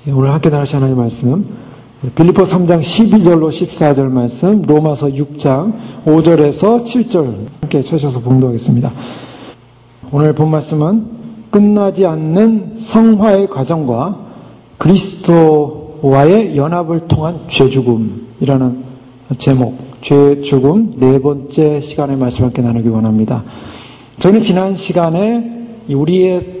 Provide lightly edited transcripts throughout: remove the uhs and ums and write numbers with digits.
오늘 함께 나누실 하나님의 말씀, 빌립보서 3장 12절로 14절 말씀, 로마서 6장 5절에서 7절 함께 쳐셔서 봉독하겠습니다. 오늘 본 말씀은 끝나지 않는 성화의 과정과 그리스도와의 연합을 통한 죄죽음이라는 제목, 죄죽음 네 번째 시간의 말씀 함께 나누기 원합니다. 저는 지난 시간에 우리의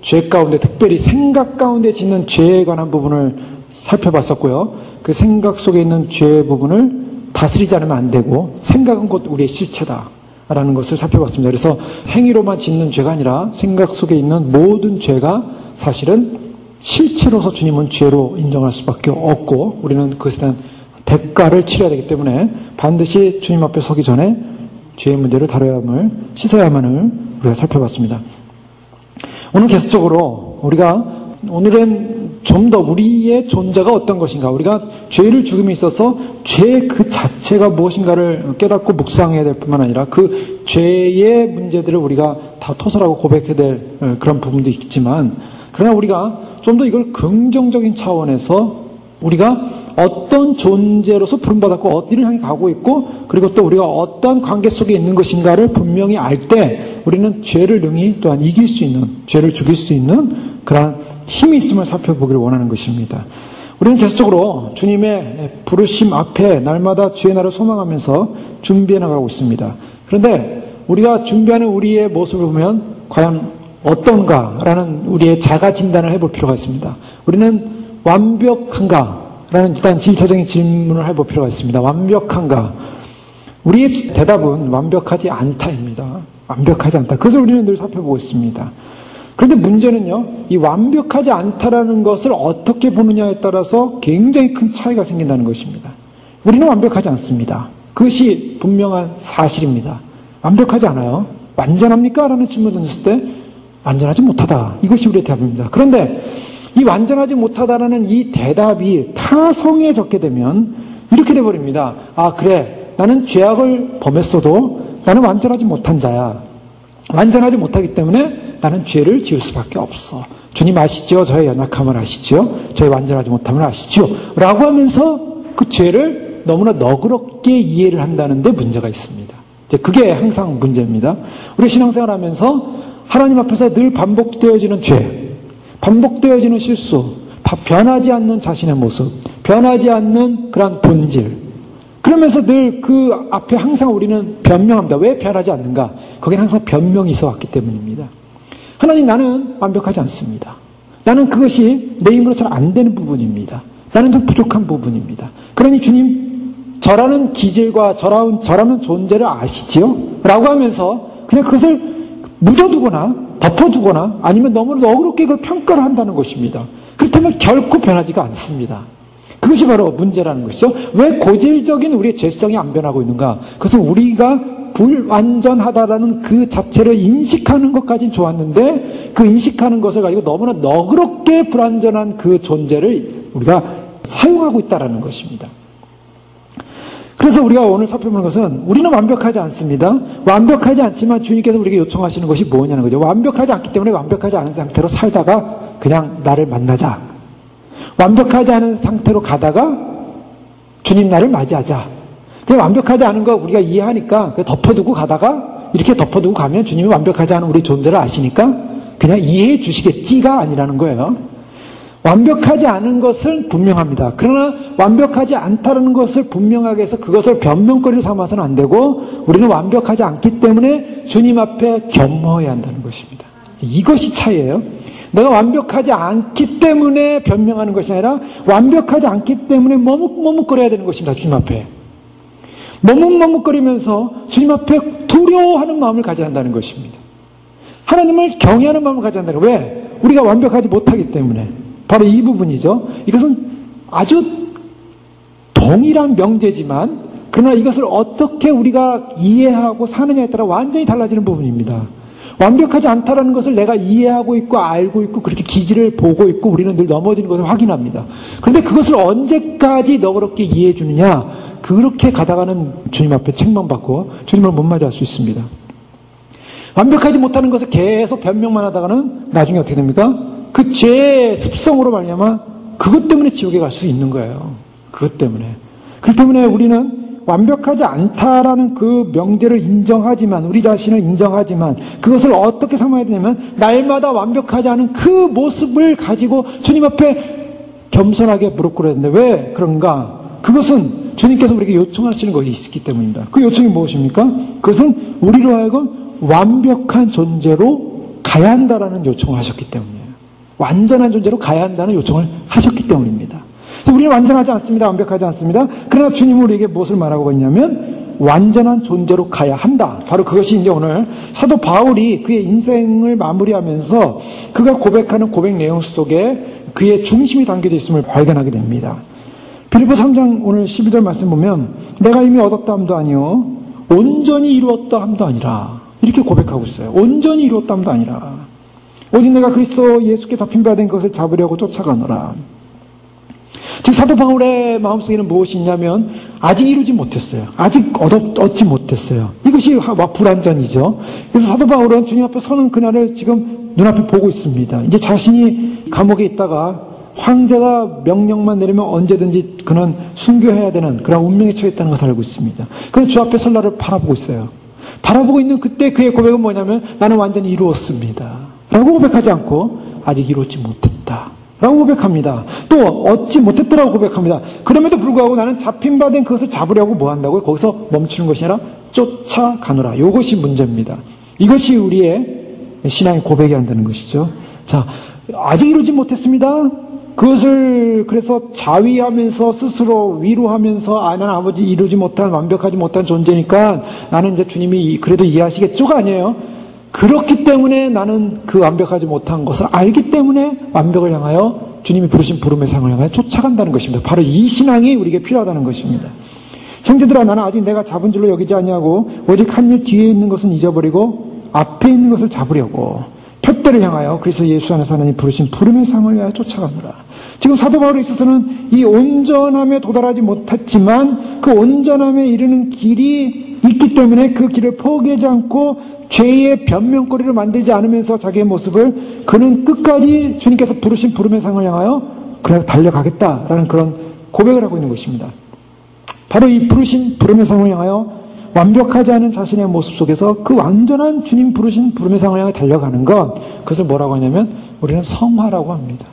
죄 가운데, 특별히 생각 가운데 짓는 죄에 관한 부분을 살펴봤었고요. 그 생각 속에 있는 죄 부분을 다스리지 않으면 안 되고, 생각은 곧 우리의 실체다라는 것을 살펴봤습니다. 그래서 행위로만 짓는 죄가 아니라 생각 속에 있는 모든 죄가 사실은 실체로서 주님은 죄로 인정할 수밖에 없고, 우리는 그것에 대한 대가를 치러야 되기 때문에 반드시 주님 앞에 서기 전에 죄의 문제를 다뤄야 함을, 씻어야만을 우리가 살펴봤습니다. 오늘 계속적으로 오늘은 좀 더 우리의 존재가 어떤 것인가, 우리가 죄를 죽음에 있어서 죄 그 자체가 무엇인가를 깨닫고 묵상해야 될 뿐만 아니라 그 죄의 문제들을 우리가 다 토설하고 고백해야 될 그런 부분도 있지만, 그러나 우리가 좀 더 이걸 긍정적인 차원에서 우리가 어떤 존재로서 부름받았고 어디를 향해 가고 있고, 그리고 또 우리가 어떤 관계 속에 있는 것인가를 분명히 알 때 우리는 죄를 능히 또한 이길 수 있는, 죄를 죽일 수 있는 그러한 힘이 있음을 살펴보기를 원하는 것입니다. 우리는 계속적으로 주님의 부르심 앞에 날마다 주의 날을 소망하면서 준비해 나가고 있습니다. 그런데 우리가 준비하는 우리의 모습을 보면 과연 어떤가라는 우리의 자가 진단을 해볼 필요가 있습니다. 우리는 완벽한가? 라는 일단 1차적인 질문을 해볼 필요가 있습니다. 완벽한가? 우리의 대답은 완벽하지 않다입니다. 완벽하지 않다. 그것을 우리는 늘 살펴보고 있습니다. 그런데 문제는요, 이 완벽하지 않다라는 것을 어떻게 보느냐에 따라서 굉장히 큰 차이가 생긴다는 것입니다. 우리는 완벽하지 않습니다. 그것이 분명한 사실입니다. 완벽하지 않아요. 완전합니까? 라는 질문을 던졌을 때 완전하지 못하다. 이것이 우리의 대답입니다. 그런데 이 완전하지 못하다라는 이 대답이 타성에 적게 되면 이렇게 돼버립니다. 아, 그래. 나는 죄악을 범했어도 나는 완전하지 못한 자야. 완전하지 못하기 때문에 나는 죄를 지을 수밖에 없어. 주님 아시죠? 저의 연약함을 아시죠? 저의 완전하지 못함을 아시죠? 라고 하면서 그 죄를 너무나 너그럽게 이해를 한다는데 문제가 있습니다. 이제 그게 항상 문제입니다. 우리 신앙생활 하면서 하나님 앞에서 늘 반복되어지는 죄, 반복되어지는 실수, 변하지 않는 자신의 모습, 변하지 않는 그런 본질. 그러면서 늘 그 앞에 항상 우리는 변명합니다. 왜 변하지 않는가? 거기는 항상 변명이 있어 왔기 때문입니다. 하나님, 나는 완벽하지 않습니다. 나는 그것이 내 힘으로 잘 안 되는 부분입니다. 나는 좀 부족한 부분입니다. 그러니 주님, 저라는 기질과 저라는 존재를 아시지요? 라고 하면서 그냥 그것을 묻어두거나 덮어두거나 아니면 너무 너그럽게 그걸 평가를 한다는 것입니다. 그렇다면 결코 변하지가 않습니다. 그것이 바로 문제라는 것이죠. 왜 고질적인 우리의 죄성이 안 변하고 있는가? 그것은 우리가 불완전하다라는 그 자체를 인식하는 것까지는 좋았는데, 그 인식하는 것을 가지고 너무나 너그럽게 불완전한 그 존재를 우리가 사용하고 있다는 것입니다. 그래서 우리가 오늘 살펴보는 것은 우리는 완벽하지 않습니다. 완벽하지 않지만 주님께서 우리에게 요청하시는 것이 뭐냐는 거죠. 완벽하지 않기 때문에 완벽하지 않은 상태로 살다가 그냥 나를 만나자. 완벽하지 않은 상태로 가다가 주님 나를 맞이하자. 그 완벽하지 않은 거 우리가 이해하니까 덮어두고 가다가 이렇게 덮어두고 가면 주님이 완벽하지 않은 우리 존재를 아시니까 그냥 이해해 주시겠지가 아니라는 거예요. 완벽하지 않은 것은 분명합니다. 그러나 완벽하지 않다는 것을 분명하게 해서 그것을 변명거리로 삼아서는 안 되고, 우리는 완벽하지 않기 때문에 주님 앞에 겸허해야 한다는 것입니다. 이것이 차이예요. 내가 완벽하지 않기 때문에 변명하는 것이 아니라 완벽하지 않기 때문에 머뭇머뭇거려야 되는 것입니다. 주님 앞에 머뭇머뭇거리면서 주님 앞에 두려워하는 마음을 가져야 한다는 것입니다. 하나님을 경외하는 마음을 가져야 한다는 거예요. 왜? 우리가 완벽하지 못하기 때문에. 바로 이 부분이죠. 이것은 아주 동일한 명제지만, 그러나 이것을 어떻게 우리가 이해하고 사느냐에 따라 완전히 달라지는 부분입니다. 완벽하지 않다라는 것을 내가 이해하고 있고 알고 있고 그렇게 기질을 보고 있고 우리는 늘 넘어지는 것을 확인합니다. 그런데 그것을 언제까지 너그럽게 이해해 주느냐, 그렇게 가다가는 주님 앞에 책망받고 주님을 못 맞이할 수 있습니다. 완벽하지 못하는 것을 계속 변명만 하다가는 나중에 어떻게 됩니까? 그 죄의 습성으로 말미암아 그것 때문에 지옥에 갈 수 있는 거예요. 그것 때문에. 그렇기 때문에 우리는 완벽하지 않다라는 그 명제를 인정하지만, 우리 자신을 인정하지만, 그것을 어떻게 삼아야 되냐면, 날마다 완벽하지 않은 그 모습을 가지고 주님 앞에 겸손하게 무릎 꿇어야 되는데, 왜 그런가? 그것은 주님께서 우리에게 요청하시는 것이 있기 때문입니다. 그 요청이 무엇입니까? 그것은 우리로 하여금 완벽한 존재로 가야 한다라는 요청을 하셨기 때문이에요. 완전한 존재로 가야 한다는 요청을 하셨기 때문입니다. 그래서 우리는 완전하지 않습니다. 완벽하지 않습니다. 그러나 주님은 우리에게 무엇을 말하고 있냐면 완전한 존재로 가야 한다. 바로 그것이 이제 오늘 사도 바울이 그의 인생을 마무리하면서 그가 고백하는 고백 내용 속에 그의 중심이 담겨져 있음을 발견하게 됩니다. 빌립보 3장 오늘 12절 말씀 보면 내가 이미 얻었다 함도 아니요 온전히 이루었다 함도 아니라 이렇게 고백하고 있어요. 온전히 이루었다 함도 아니라 오직 내가 그리스도 예수께 잡힌바된 것을 잡으려고 쫓아가노라. 즉 사도 바울의 마음속에는 무엇이 있냐면 아직 이루지 못했어요. 아직 얻지 못했어요. 이것이 불완전이죠. 그래서 사도 바울은 주님 앞에 서는 그날을 지금 눈앞에 보고 있습니다. 이제 자신이 감옥에 있다가 황제가 명령만 내리면 언제든지 그는 순교해야 되는 그런 운명에 처했다는 것을 알고 있습니다. 그는 주 앞에 설 날을 바라보고 있어요. 바라보고 있는 그때 그의 고백은 뭐냐면 나는 완전히 이루었습니다 라고 고백하지 않고 아직 이루지 못했다 라고 고백합니다. 또 얻지 못했다라고 고백합니다. 그럼에도 불구하고 나는 잡힌 바 된 그것을 잡으려고 뭐 한다고요? 거기서 멈추는 것이 아니라 쫓아가노라. 이것이 문제입니다. 이것이 우리의 신앙의 고백이 한다는 것이죠. 자, 아직 이루지 못했습니다. 그것을 그래서 자위하면서 스스로 위로하면서 나는 아버지 이루지 못한 완벽하지 못한 존재니까 나는 이제 주님이 그래도 이해하시겠죠가 아니에요. 그렇기 때문에 나는 그 완벽하지 못한 것을 알기 때문에 완벽을 향하여 주님이 부르신 부름의 상을 향하여 쫓아간다는 것입니다. 바로 이 신앙이 우리에게 필요하다는 것입니다. 형제들아 나는 아직 내가 잡은 줄로 여기지 아니하고 오직 한 일 뒤에 있는 것은 잊어버리고 앞에 있는 것을 잡으려고 표대를 향하여 그래서 예수 안에서 하나님 부르신 부름의 상을 위하여 쫓아가노라. 지금 사도 바울에 있어서는 이 온전함에 도달하지 못했지만 그 온전함에 이르는 길이 있기 때문에 그 길을 포기하지 않고 죄의 변명거리를 만들지 않으면서 자기의 모습을 그는 끝까지 주님께서 부르신 부름의 상을 향하여 그냥 달려가겠다라는 그런 고백을 하고 있는 것입니다. 바로 이 부르신 부름의 상을 향하여 완벽하지 않은 자신의 모습 속에서 그 완전한 주님 부르신 부름의 상을 향해 달려가는 것, 그것을 뭐라고 하냐면 우리는 성화라고 합니다.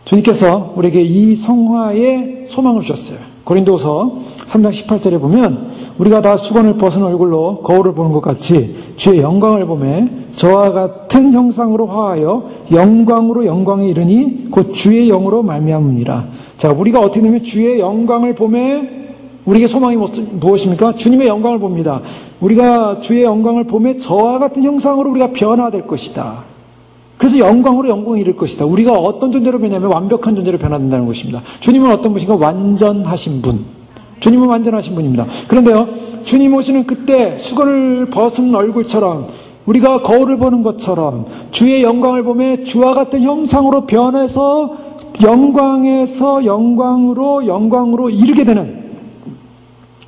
주님께서 우리에게 이 성화의 소망을 주셨어요. 고린도서 3장 18절에 보면 우리가 다 수건을 벗은 얼굴로 거울을 보는 것 같이 주의 영광을 보매 저와 같은 형상으로 화하여 영광으로 영광에 이르니 곧 주의 영으로 말미암으니라. 자, 우리가 어떻게 되면 주의 영광을 보매 우리에게 소망이 무엇입니까? 주님의 영광을 봅니다. 우리가 주의 영광을 보며 저와 같은 형상으로 우리가 변화될 것이다. 그래서 영광으로 영광에 이를 것이다. 우리가 어떤 존재로 변하냐면 완벽한 존재로 변화된다는 것입니다. 주님은 어떤 분이신가? 완전하신 분. 주님은 완전하신 분입니다. 그런데요, 주님 오시는 그때 수건을 벗은 얼굴처럼 우리가 거울을 보는 것처럼 주의 영광을 보며 주와 같은 형상으로 변해서 영광에서 영광으로 이르게 되는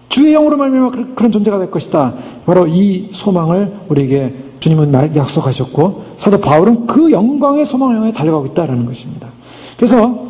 주의 영으로 말미암아 그런 존재가 될 것이다. 바로 이 소망을 우리에게 주님은 약속하셨고 사도 바울은 그 영광의 소망을 향해 달려가고 있다는 것입니다. 그래서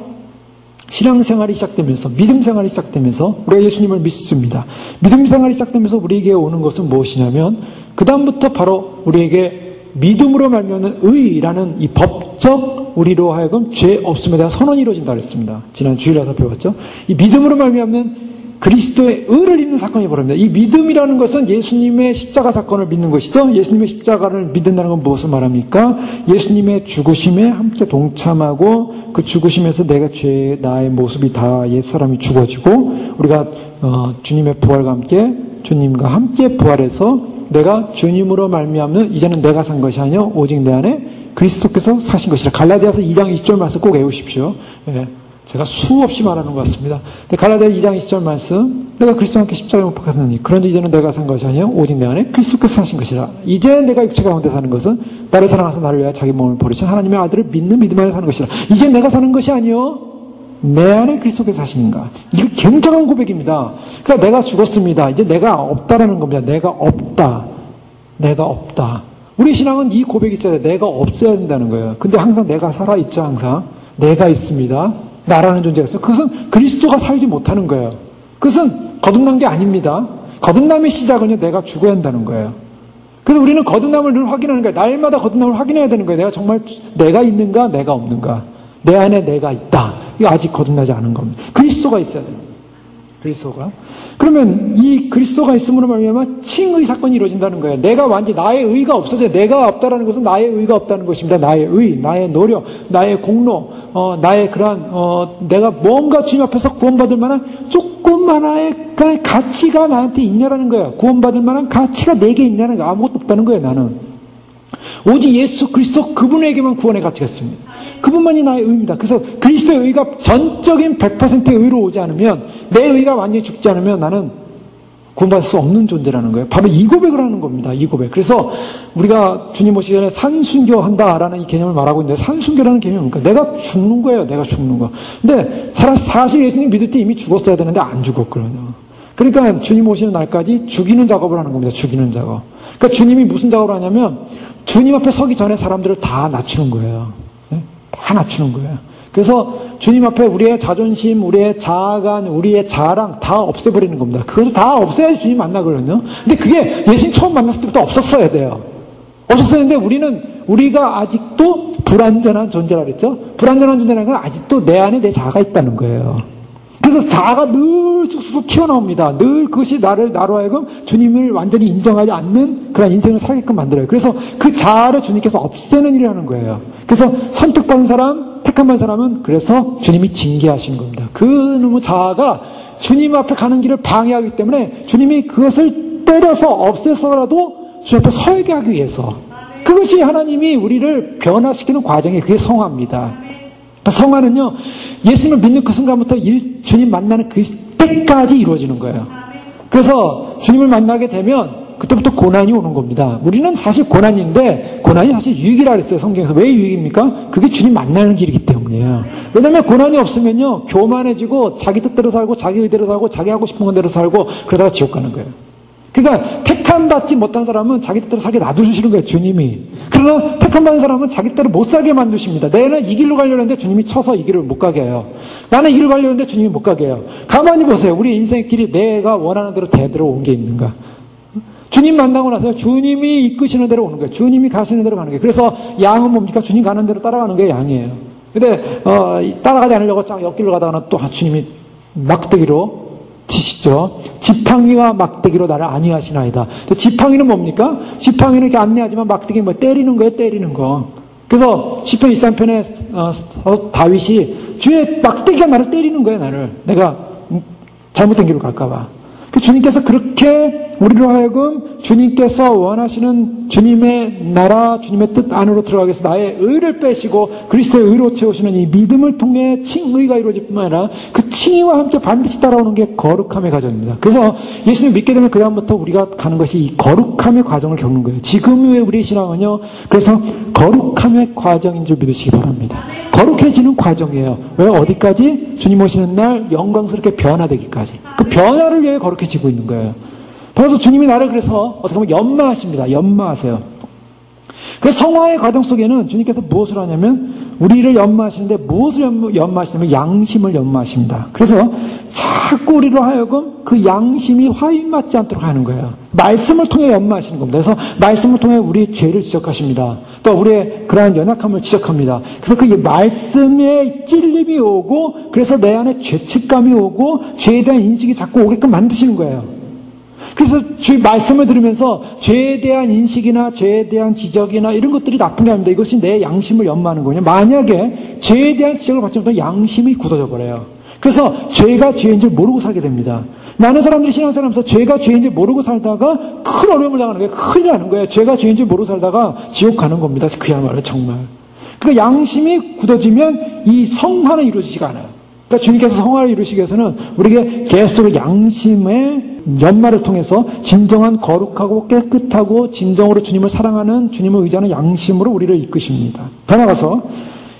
신앙생활이 시작되면서 믿음 생활이 시작되면서 우리가 예수님을 믿습니다. 믿음 생활이 시작되면서 우리에게 오는 것은 무엇이냐면 그 다음부터 바로 우리에게 믿음으로 말미암는 의라는 이 법적 우리로 하여금 죄 없음에 대한 선언이 이루어진다 그랬습니다. 지난 주일에 살펴봤죠. 이 믿음으로 말미암는 그리스도의 의를 입는 사건이 벌어집니다. 이 믿음이라는 것은 예수님의 십자가 사건을 믿는 것이죠. 예수님의 십자가를 믿는다는 건 무엇을 말합니까? 예수님의 죽으심에 함께 동참하고 그 죽으심에서 나의 모습이 다 옛사람이 죽어지고 우리가 주님의 부활과 함께 주님과 함께 부활해서 내가 주님으로 말미암는 이제는 내가 산 것이 아니요 오직 내 안에 그리스도께서 사신 것이라. 갈라디아서 2장 20절 말씀 꼭 외우십시오. 예. 제가 수없이 말하는 것 같습니다. 갈라디아 2장 20절 말씀 내가 그리스도와 함께 십자가에 못 박혔느니 그런데 이제는 내가 산 것이 아니요 오직 내 안에 그리스도께서 사신 것이라. 이제 내가 육체 가운데 사는 것은 나를 사랑하사 나를 위하여 자기 몸을 버리신 하나님의 아들을 믿는 믿음 안에 사는 것이라. 이제 내가 사는 것이 아니요 내 안에 그리스도께서 사시는가. 이거 굉장한 고백입니다. 그러니까 내가 죽었습니다. 이제 내가 없다라는 겁니다. 내가 없다. 우리 신앙은 이 고백이 있어야 돼. 내가 없어야 된다는 거예요. 근데 항상 내가 살아있죠. 항상 내가 있습니다. 나라는 존재가 있어요. 그것은 그리스도가 살지 못하는 거예요. 그것은 거듭난 게 아닙니다. 거듭남의 시작은요, 내가 죽어야 한다는 거예요. 그래서 우리는 거듭남을 늘 확인하는 거예요. 날마다 거듭남을 확인해야 되는 거예요. 내가 정말 내가 있는가, 내가 없는가. 내 안에 내가 있다. 이거 아직 거듭나지 않은 겁니다. 그리스도가 있어야 돼요. 그리스도가. 그러면 이 그리스도가 있음으로 말미암아 칭의 사건이 이루어진다는 거예요. 내가 완전히 나의 의가 없어져요. 내가 없다라는 것은 나의 의가 없다는 것입니다. 나의 의, 나의 노력, 나의 공로, 나의 그러한 내가 뭔가 주님 앞에서 구원받을 만한 조금 하나의 가치가 나한테 있냐라는 거예요. 구원받을 만한 가치가 내게 있냐는 거예요. 아무것도 없다는 거예요. 나는. 오직 예수 그리스도 그분에게만 구원의 가치가 있습니다. 그분만이 나의 의입니다. 그래서 그리스도의 의가 전적인 100%의 의로 오지 않으면, 내 의가 완전히 죽지 않으면 나는 구원받을 수 없는 존재라는 거예요. 바로 이 고백을 하는 겁니다. 이 고백. 그래서 우리가 주님 오시기 전에 산순교한다라는 이 개념을 말하고 있는데, 산순교라는 개념이 뭡니까? 내가 죽는 거예요. 내가 죽는 거. 근데 사실 예수님 믿을 때 이미 죽었어야 되는데 안 죽었거든요. 그러니까 주님 오시는 날까지 죽이는 작업을 하는 겁니다. 죽이는 작업. 그러니까 주님이 무슨 작업을 하냐면, 주님 앞에 서기 전에 사람들을 다 낮추는 거예요. 다 낮추는 거예요. 그래서 주님 앞에 우리의 자존심, 우리의 자아감, 우리의 자랑 다 없애버리는 겁니다. 그것을 다 없애야지 주님 만나거든요. 근데 그게 예수님 처음 만났을 때부터 없었어야 돼요. 없었었는데 우리가 아직도 불완전한 존재라 그랬죠? 불완전한 존재라는 건 아직도 내 안에 내 자아가 있다는 거예요. 그래서 자아가 늘 쑥쑥 튀어나옵니다. 늘 그것이 나로 하여금 주님을 완전히 인정하지 않는 그런 인생을 살게끔 만들어요. 그래서 그 자아를 주님께서 없애는 일을 하는 거예요. 그래서 선택받은 사람, 택한 사람은 그래서 주님이 징계하시는 겁니다. 그 놈의 자아가 주님 앞에 가는 길을 방해하기 때문에 주님이 그것을 때려서 없애서라도 주님 앞에 서게 하기 위해서, 그것이 하나님이 우리를 변화시키는 과정이 그게 성화입니다. 성화는요, 예수님을 믿는 그 순간부터 주님 만나는 그 때까지 이루어지는 거예요. 그래서 주님을 만나게 되면 그때부터 고난이 오는 겁니다. 우리는 사실 고난인데, 고난이 사실 유익이라 그랬어요, 성경에서. 왜 유익입니까? 그게 주님 만나는 길이기 때문이에요. 왜냐면 고난이 없으면요, 교만해지고 자기 뜻대로 살고 자기 의대로 살고 자기 하고 싶은 건대로 살고 그러다가 지옥 가는 거예요. 그러니까 택함 받지 못한 사람은 자기 뜻대로 살게 놔두시는 거예요, 주님이. 그러나 택함 받은 사람은 자기 뜻대로 못 살게 만드십니다. 내는 이 길로 가려고 했는데 주님이 쳐서 이 길을 못 가게 해요. 나는 이 길로 가려고 했는데 주님이 못 가게 해요. 가만히 보세요. 우리 인생의 길이 내가 원하는 대로 대대로 온 게 있는가? 주님 만나고 나서 주님이 이끄시는 대로 오는 거예요. 주님이 가시는 대로 가는 거예요. 그래서 양은 뭡니까? 주님 가는 대로 따라가는 게 양이에요. 근데 따라가지 않으려고 쫙 옆길로 가다가는 또 주님이 막대기로 치시죠. 지팡이와 막대기로 나를 안위하시나이다. 지팡이는 뭡니까? 지팡이는 이렇게 안내하지만 막대기는 뭐 때리는 거예요, 때리는 거. 그래서 시편 23편에 다윗이 주의 막대기가 나를 때리는 거예요, 나를. 내가 잘못된 길로 갈까봐. 주님께서 그렇게 우리로 하여금 주님께서 원하시는 주님의 나라, 주님의 뜻 안으로 들어가기 위해서 나의 의를 빼시고 그리스도의 의로 채우시는 이 믿음을 통해 칭의가 이루어질 뿐만 아니라 그 칭의와 함께 반드시 따라오는 게 거룩함의 과정입니다. 그래서 예수님을 믿게 되면 그 다음부터 우리가 가는 것이 이 거룩함의 과정을 겪는 거예요. 지금의 우리의 신앙은요, 그래서 거룩함의 과정인 줄 믿으시기 바랍니다. 거룩해지는 과정이에요. 왜? 어디까지? 주님 오시는 날 영광스럽게 변화되기까지. 그 변화를 위해 거룩해지고 있는 거예요. 그래서 주님이 나를 그래서 어떻게 보면 연마하십니다. 연마하세요. 그래서 성화의 과정 속에는 주님께서 무엇을 하냐면 우리를 연마하시는데 무엇을 연마하시냐면 양심을 연마하십니다. 그래서 자꾸 우리로 하여금 그 양심이 화인맞지 않도록 하는 거예요. 말씀을 통해 연마하시는 겁니다. 그래서 말씀을 통해 우리의 죄를 지적하십니다. 또 우리의 그러한 연약함을 지적합니다. 그래서 그 말씀에 찔림이 오고 그래서 내 안에 죄책감이 오고 죄에 대한 인식이 자꾸 오게끔 만드시는 거예요. 그래서 주의 말씀을 들으면서 죄에 대한 인식이나 죄에 대한 지적이나 이런 것들이 나쁜 게 아닙니다. 이것이 내 양심을 연마하는 거냐. 만약에 죄에 대한 지적을 받지 못하면 양심이 굳어져 버려요. 그래서 죄가 죄인 줄 모르고 살게 됩니다. 많은 사람들이 신앙생활하면서 죄가 죄인 줄 모르고 살다가 큰 어려움을 당하는 거예요. 큰일 나는 거예요. 죄가 죄인 줄 모르고 살다가 지옥 가는 겁니다. 그야말로 정말. 그러니까 양심이 굳어지면 이 성화는 이루어지지가 않아요. 그러니까 주님께서 성화를 이루시기 위해서는 우리에게 계속적으로 양심의 연마를 통해서 진정한 거룩하고 깨끗하고 진정으로 주님을 사랑하는 주님을 의지하는 양심으로 우리를 이끄십니다. 더 나아가서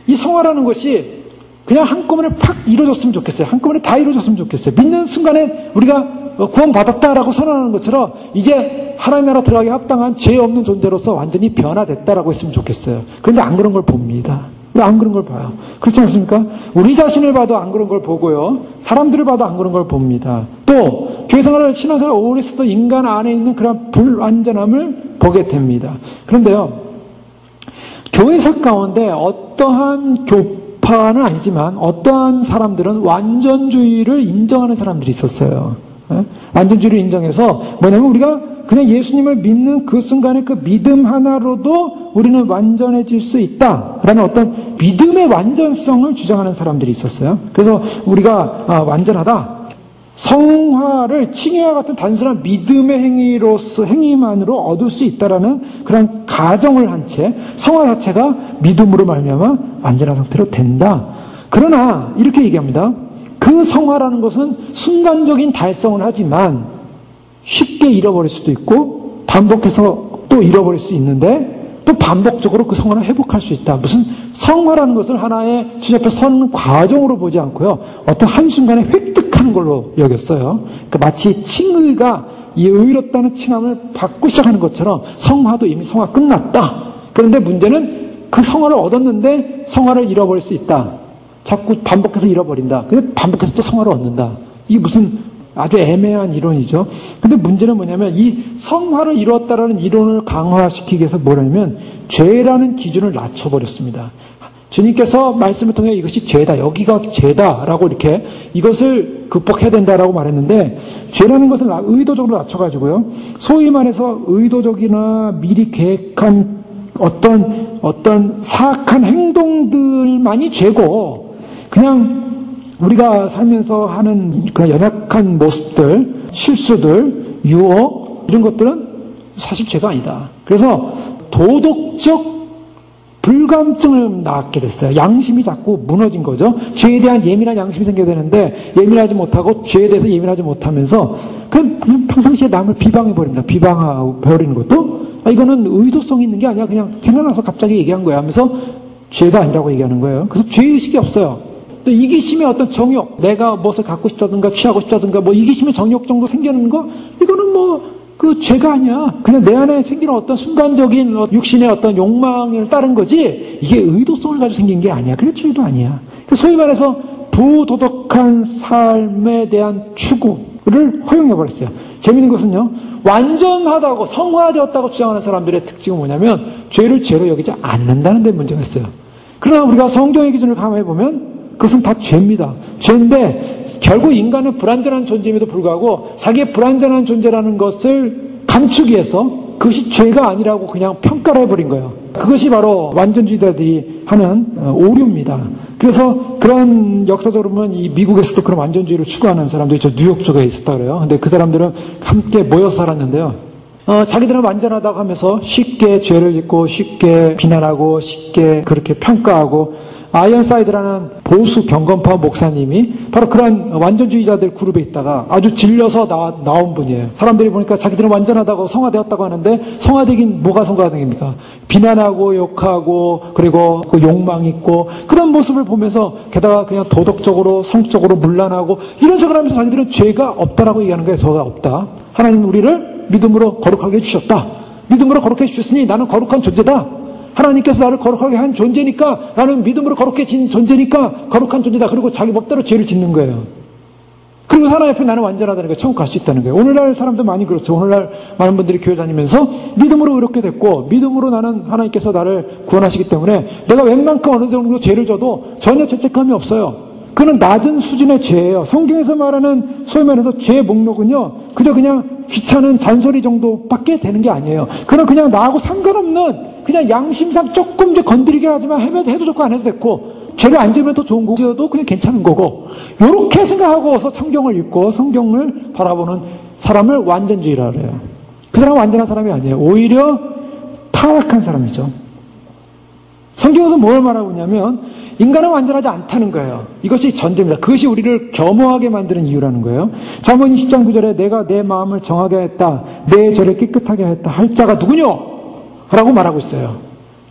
이 성화라는 것이 그냥 한꺼번에 팍 이루어졌으면 좋겠어요. 한꺼번에 다 이루어졌으면 좋겠어요. 믿는 순간에 우리가 구원받았다라고 선언하는 것처럼 이제 하나님 나라 들어가기 합당한 죄 없는 존재로서 완전히 변화됐다라고 했으면 좋겠어요. 그런데 안 그런 걸 봅니다. 우리 안 그런 걸 봐요. 그렇지 않습니까? 우리 자신을 봐도 안 그런 걸 보고요. 사람들을 봐도 안 그런 걸 봅니다. 또 교회 생활을 신앙생활 오래 했었던 인간 안에 있는 그런 불완전함을 보게 됩니다. 그런데요. 교회사 가운데 어떠한 교파는 아니지만 어떠한 사람들은 완전주의를 인정하는 사람들이 있었어요. 완전주의를 인정해서 뭐냐면 우리가 그냥 예수님을 믿는 그 순간에 그 믿음 하나로도 우리는 완전해질 수 있다라는 어떤 믿음의 완전성을 주장하는 사람들이 있었어요. 그래서 우리가 완전하다. 성화를 칭의와 같은 단순한 믿음의 행위만으로 얻을 수 있다라는 그런 가정을 한 채 성화 자체가 믿음으로 말미암아 완전한 상태로 된다. 그러나 이렇게 얘기합니다. 그 성화라는 것은 순간적인 달성을 하지만 쉽게 잃어버릴 수도 있고 반복해서 또 잃어버릴 수 있는데 또 반복적으로 그 성화를 회복할 수 있다. 무슨 성화라는 것을 하나의 주님 앞에 선 과정으로 보지 않고요. 어떤 한순간에 획득하는 걸로 여겼어요. 그러니까 마치 칭의가 이 의롭다는 칭함을 받고 시작하는 것처럼 성화도 이미 성화 끝났다. 그런데 문제는 그 성화를 얻었는데 성화를 잃어버릴 수 있다. 자꾸 반복해서 잃어버린다. 근데 반복해서 또 성화를 얻는다. 이게 무슨 아주 애매한 이론이죠. 근데 문제는 뭐냐면 이 성화를 이루었다라는 이론을 강화시키기 위해서 뭐냐면 죄라는 기준을 낮춰버렸습니다. 주님께서 말씀을 통해 이것이 죄다. 여기가 죄다라고 이렇게 이것을 극복해야 된다라고 말했는데 죄라는 것을 의도적으로 낮춰가지고요. 소위 말해서 의도적이나 미리 계획한 어떤 사악한 행동들만이 죄고 그냥 우리가 살면서 하는 그 연약한 모습들, 실수들, 유혹 이런 것들은 사실 죄가 아니다. 그래서 도덕적 불감증을 낳게 됐어요. 양심이 자꾸 무너진 거죠. 죄에 대한 예민한 양심이 생겨야 되는데 예민하지 못하고 죄에 대해서 예민하지 못하면서 그냥 평상시에 남을 비방해버립니다. 비방하고 버리는 것도 이거는 의도성이 있는 게 아니야. 그냥 생각나서 갑자기 얘기한 거야 하면서 죄가 아니라고 얘기하는 거예요. 그래서 죄의식이 없어요. 또 이기심의 어떤 정욕, 내가 무엇을 갖고 싶다든가 취하고 싶다든가 뭐 이기심의 정욕 정도 생기는 거 이거는 뭐 그 죄가 아니야. 그냥 내 안에 생기는 어떤 순간적인 육신의 어떤 욕망을 따른 거지 이게 의도성을 가지고 생긴 게 아니야. 그래 죄도 아니야. 소위 말해서 부도덕한 삶에 대한 추구를 허용해버렸어요. 재밌는 것은요. 완전하다고 성화되었다고 주장하는 사람들의 특징은 뭐냐면 죄를 죄로 여기지 않는다는 데 문제가 있어요. 그러나 우리가 성경의 기준을 감안해보면 그것은 다 죄입니다. 죄인데 결국 인간은 불완전한 존재임에도 불구하고 자기의 불완전한 존재라는 것을 감추기 위해서 그것이 죄가 아니라고 그냥 평가를 해버린 거예요. 그것이 바로 완전주의자들이 하는 오류입니다. 그래서 그런 역사적으로 보면 이 미국에서도 그런 완전주의를 추구하는 사람들이 저 뉴욕 쪽에 있었다 그래요. 근데 그 사람들은 함께 모여서 살았는데요. 자기들은 완전하다고 하면서 쉽게 죄를 짓고 쉽게 비난하고 쉽게 그렇게 평가하고 아이언사이드라는 보수 경건파 목사님이 바로 그런 완전주의자들 그룹에 있다가 아주 질려서 나온 분이에요. 사람들이 보니까 자기들은 완전하다고 성화되었다고 하는데 성화되긴 뭐가 성화됩니까? 비난하고 욕하고 그리고 그 욕망 있고 그런 모습을 보면서 게다가 그냥 도덕적으로 성적으로 문란하고 이런 생각을 하면서 자기들은 죄가 없다라고 얘기하는 거예요. 죄가 없다. 하나님 우리를 믿음으로 거룩하게 해주셨다. 믿음으로 거룩해 주셨으니 나는 거룩한 존재다. 하나님께서 나를 거룩하게 한 존재니까 나는 믿음으로 거룩해진 존재니까 거룩한 존재다. 그리고 자기 법대로 죄를 짓는 거예요. 그리고 하나님 앞에 나는 완전하다는 거예요. 천국 갈 수 있다는 거예요. 오늘날 사람도 많이 그렇죠. 오늘날 많은 분들이 교회 다니면서 믿음으로 의롭게 됐고 믿음으로 나는 하나님께서 나를 구원하시기 때문에 내가 웬만큼 어느 정도 죄를 져도 전혀 죄책감이 없어요. 그는 낮은 수준의 죄예요. 성경에서 말하는 소위 말해서 죄의 목록은요. 그저 그냥 귀찮은 잔소리 정도밖에 되는 게 아니에요. 그는 그냥 나하고 상관없는 그냥 양심상 조금 더 건드리게 하지만 해도 좋고 안 해도 됐고 죄를 안 지으면 더 좋은 거고 그냥 괜찮은 거고 이렇게 생각하고서 성경을 읽고 성경을 바라보는 사람을 완전주의라 그래요. 그 사람은 완전한 사람이 아니에요. 오히려 타락한 사람이죠. 성경에서 뭘 말하고 있냐면 인간은 완전하지 않다는 거예요. 이것이 전제입니다. 그것이 우리를 겸허하게 만드는 이유라는 거예요. 잠언 20장 9절에 내가 내 마음을 정하게 했다. 내 죄를 깨끗하게 했다. 할 자가 누구뇨? 라고 말하고 있어요.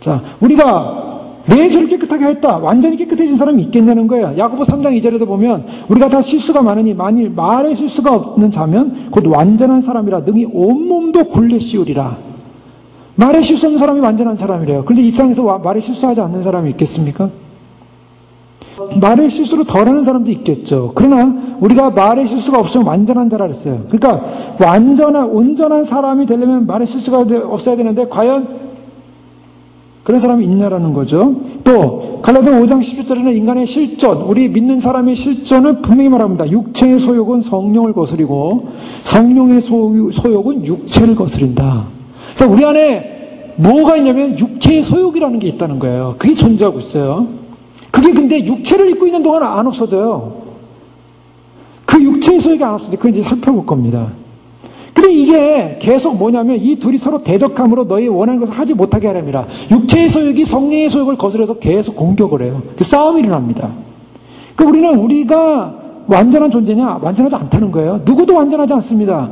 자, 우리가 내 죄를 깨끗하게 했다. 완전히 깨끗해진 사람이 있겠냐는 거예요. 야고보 3장 2절에도 보면 우리가 다 실수가 많으니 만일 말에 실수가 없는 자면 곧 완전한 사람이라 능히 온몸도 굴레 씌우리라. 말에 실수 없는 사람이 완전한 사람이래요. 그런데 이 세상에서 말에 실수하지 않는 사람이 있겠습니까? 말의 실수를 덜하는 사람도 있겠죠. 그러나 우리가 말의 실수가 없으면 완전한 자라 그랬어요. 그러니까 온전한 사람이 되려면 말의 실수가 없어야 되는데 과연 그런 사람이 있냐라는 거죠. 또 갈라디아 5장 17절에는 인간의 실존, 우리 믿는 사람의 실존을 분명히 말합니다. 육체의 소욕은 성령을 거스리고 성령의 소욕은 육체를 거스린다. 자, 우리 안에 뭐가 있냐면 육체의 소욕이라는 게 있다는 거예요. 그게 존재하고 있어요. 그게 근데 육체를 입고 있는 동안 안 없어져요. 그 육체의 소욕이 안 없어져요. 그걸 이제 살펴볼 겁니다. 근데 이게 계속 뭐냐면 이 둘이 서로 대적함으로 너희 원하는 것을 하지 못하게 하랍니다. 육체의 소욕이 성령의 소욕을 거스려서 계속 공격을 해요. 싸움이 일어납니다. 그러니까 우리가 완전한 존재냐? 완전하지 않다는 거예요. 누구도 완전하지 않습니다.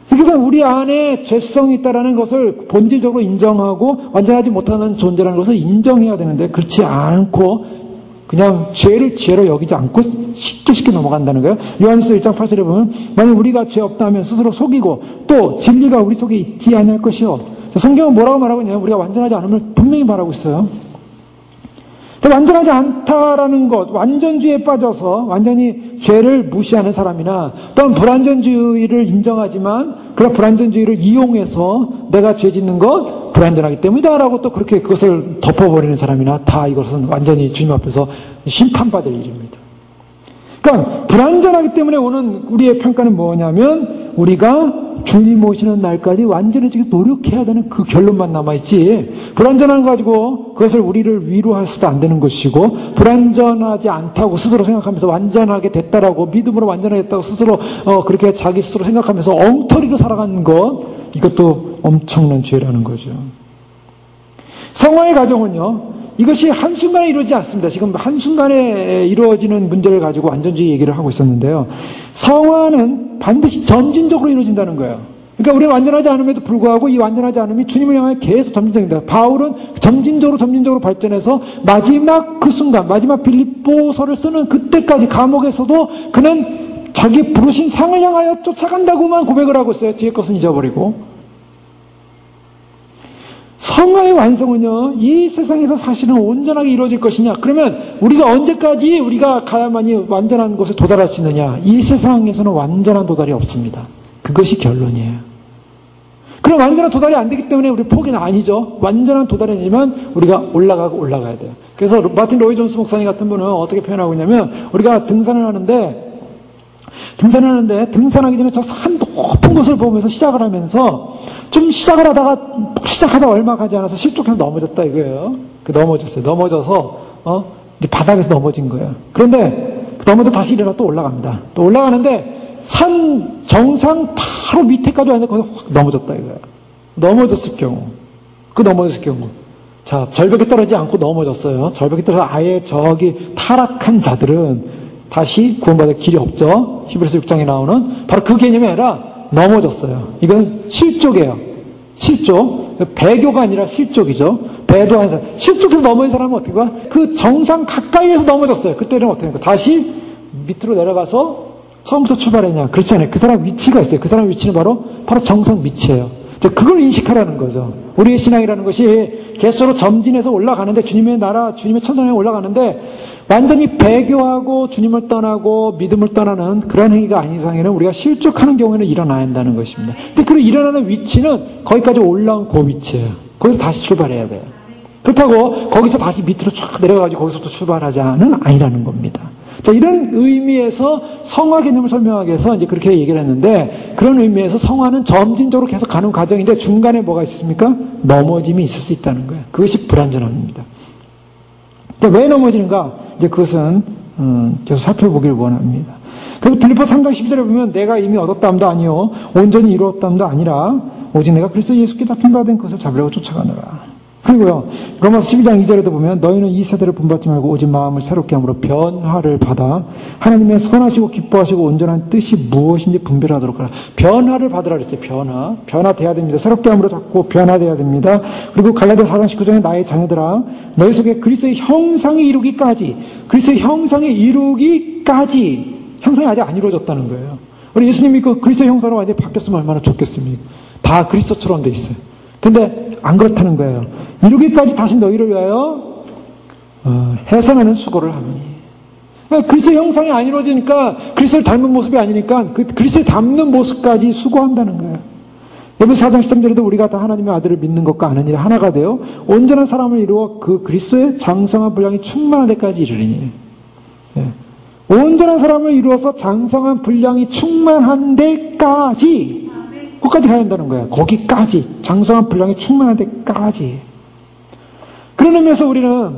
그러니까 우리 안에 죄성이 있다는 것을 본질적으로 인정하고 완전하지 못하는 존재라는 것을 인정해야 되는데 그렇지 않고 그냥 죄를 죄로 여기지 않고 쉽게 넘어간다는 거예요. 요한일서 1장 8절에 보면 만약 우리가 죄 없다면 스스로 속이고 또 진리가 우리 속에 있지 아니할 것이요. 성경은 뭐라고 말하고 있냐면 우리가 완전하지 않음을 분명히 말하고 있어요. 완전하지 않다라는 것, 완전주의에 빠져서 완전히 죄를 무시하는 사람이나 또는 불완전주의를 인정하지만 그런 불완전주의를 이용해서 내가 죄 짓는 것 불완전하기 때문이다라고 또 그렇게 그것을 덮어버리는 사람이나 다 이것은 완전히 주님 앞에서 심판받을 일입니다. 그러니까 불완전하기 때문에 오는 우리의 평가는 뭐냐면 우리가 주님 오시는 날까지 완전해지기 노력해야 되는 그 결론만 남아있지 불완전한 거 가지고 그것을 우리를 위로해서도 안 되는 것이고 불완전하지 않다고 스스로 생각하면서 완전하게 됐다라고 믿음으로 완전하겠다고 스스로 그렇게 자기 스스로 생각하면서 엉터리로 살아가는 것 이것도 엄청난 죄라는 거죠. 성화의 과정은요 이것이 한순간에 이루어지지 않습니다. 지금 한순간에 이루어지는 문제를 가지고 완전주의 얘기를 하고 있었는데요. 성화는 반드시 점진적으로 이루어진다는 거예요. 그러니까 우리가 완전하지 않음에도 불구하고 이 완전하지 않음이 주님을 향해 계속 점진적입니다. 바울은 점진적으로 발전해서 마지막 그 순간, 마지막 빌립보서를 쓰는 그때까지 감옥에서도 그는 자기 부르신 상을 향하여 쫓아간다고만 고백을 하고 있어요. 뒤에 것은 잊어버리고. 성화의 완성은요, 이 세상에서 사실은 온전하게 이루어질 것이냐? 그러면 우리가 언제까지 우리가 가야만이 완전한 곳에 도달할 수 있느냐? 이 세상에서는 완전한 도달이 없습니다. 그것이 결론이에요. 그럼 완전한 도달이 안 되기 때문에 우리 포기는 아니죠. 완전한 도달이 아니지만 우리가 올라가야 돼요. 그래서 마틴 로이 존스 목사님 같은 분은 어떻게 표현하고 있냐면 우리가 등산을 하는데 등산하기 전에 저 산 높은 곳을 보면서 시작을 하면서 좀 시작하다 얼마 가지 않아서 실족해서 넘어졌다 이거예요. 넘어져서 이제 바닥에서 넘어진 거예요. 그런데 넘어져 다시 일어나 또 올라갑니다. 또 올라가는데 산 정상 바로 밑에까지 왔는데 거기서 확 넘어졌다 이거예요. 넘어졌을 경우. 자, 절벽에 떨어지지 않고 넘어졌어요. 절벽에 떨어져 아예 저기 타락한 자들은 다시 구원받을 길이 없죠. 히브리서 6장에 나오는 바로 그 개념이 아니라 넘어졌어요. 이건 실족이에요. 실족. 배교가 아니라 실족이죠. 배도한 사람. 실족해서 넘어진 사람은 어떻게 봐? 그 정상 가까이에서 넘어졌어요. 그때는 어떻게 합니까? 다시 밑으로 내려가서 처음부터 출발했냐? 그렇지 않아요. 그 사람 위치가 있어요. 그 사람 위치는 바로 정상 밑이에요. 그걸 인식하라는 거죠. 우리의 신앙이라는 것이 계속으로 점진해서 올라가는데 주님의 나라, 주님의 천상에 올라가는데 완전히 배교하고 주님을 떠나고 믿음을 떠나는 그런 행위가 아닌 이상에는 우리가 실족하는 경우에는 일어나야 한다는 것입니다. 근데 그 일어나는 위치는 거기까지 올라온 그 위치예요. 거기서 다시 출발해야 돼요. 그렇다고 거기서 다시 밑으로 쫙 내려가지고 거기서부터 출발하자는 아니라는 겁니다. 자, 이런 의미에서 성화 개념을 설명하기 위해서 이제 그렇게 얘기를 했는데 그런 의미에서 성화는 점진적으로 계속 가는 과정인데 중간에 뭐가 있습니까? 넘어짐이 있을 수 있다는 거예요. 그것이 불완전함입니다. 왜 넘어지는가? 이제 그것은 계속 살펴보길 원합니다. 그래서 빌립보서 3장 12절에 보면 내가 이미 얻었다함도 아니요 온전히 이루었다함도 아니라 오직 내가 그리스도 예수께 잡힌 바 된 것을 잡으려고 쫓아가느라. 그리고요 로마서 12장 2절에도 보면 너희는 이 세대를 본받지 말고 오직 마음을 새롭게 함으로 변화를 받아 하나님의 선하시고 기뻐하시고 온전한 뜻이 무엇인지 분별하도록 하라. 변화를 받으라 그랬어요. 변화돼야 됩니다. 새롭게 함으로 자꾸 변화돼야 됩니다. 그리고 갈라디아 4장 19절에 나의 자녀들아 너희 속에 그리스도의 형상이 이루기까지 형상이 아직 안 이루어졌다는 거예요. 우리 예수님이 그 그리스도의 형상으로 완전히 바뀌었으면 얼마나 좋겠습니까? 다 그리스도처럼 돼 있어요. 근데 안 그렇다는 거예요. 이루기까지 다시 너희를 위하여 해산하는 수고를 하느니. 그러니까 그리스도의 형상이 안 이루어지니까 그리스도를 닮은 모습이 아니니까 그 그리스도를 닮는 모습까지 수고한다는 거예요. 에베소 4장 13절에도 우리가 다 하나님의 아들을 믿는 것과 아는 일이 하나가 되어 온전한 사람을 이루어 그 그리스도의 장성한 분량이 충만한 데까지 이르리니. 예. 온전한 사람을 이루어서 장성한 분량이 충만한 데까지 거기까지 가야 한다는 거예요. 거기까지 장성한 분량이 충만한 데까지. 그런 의미에서 우리가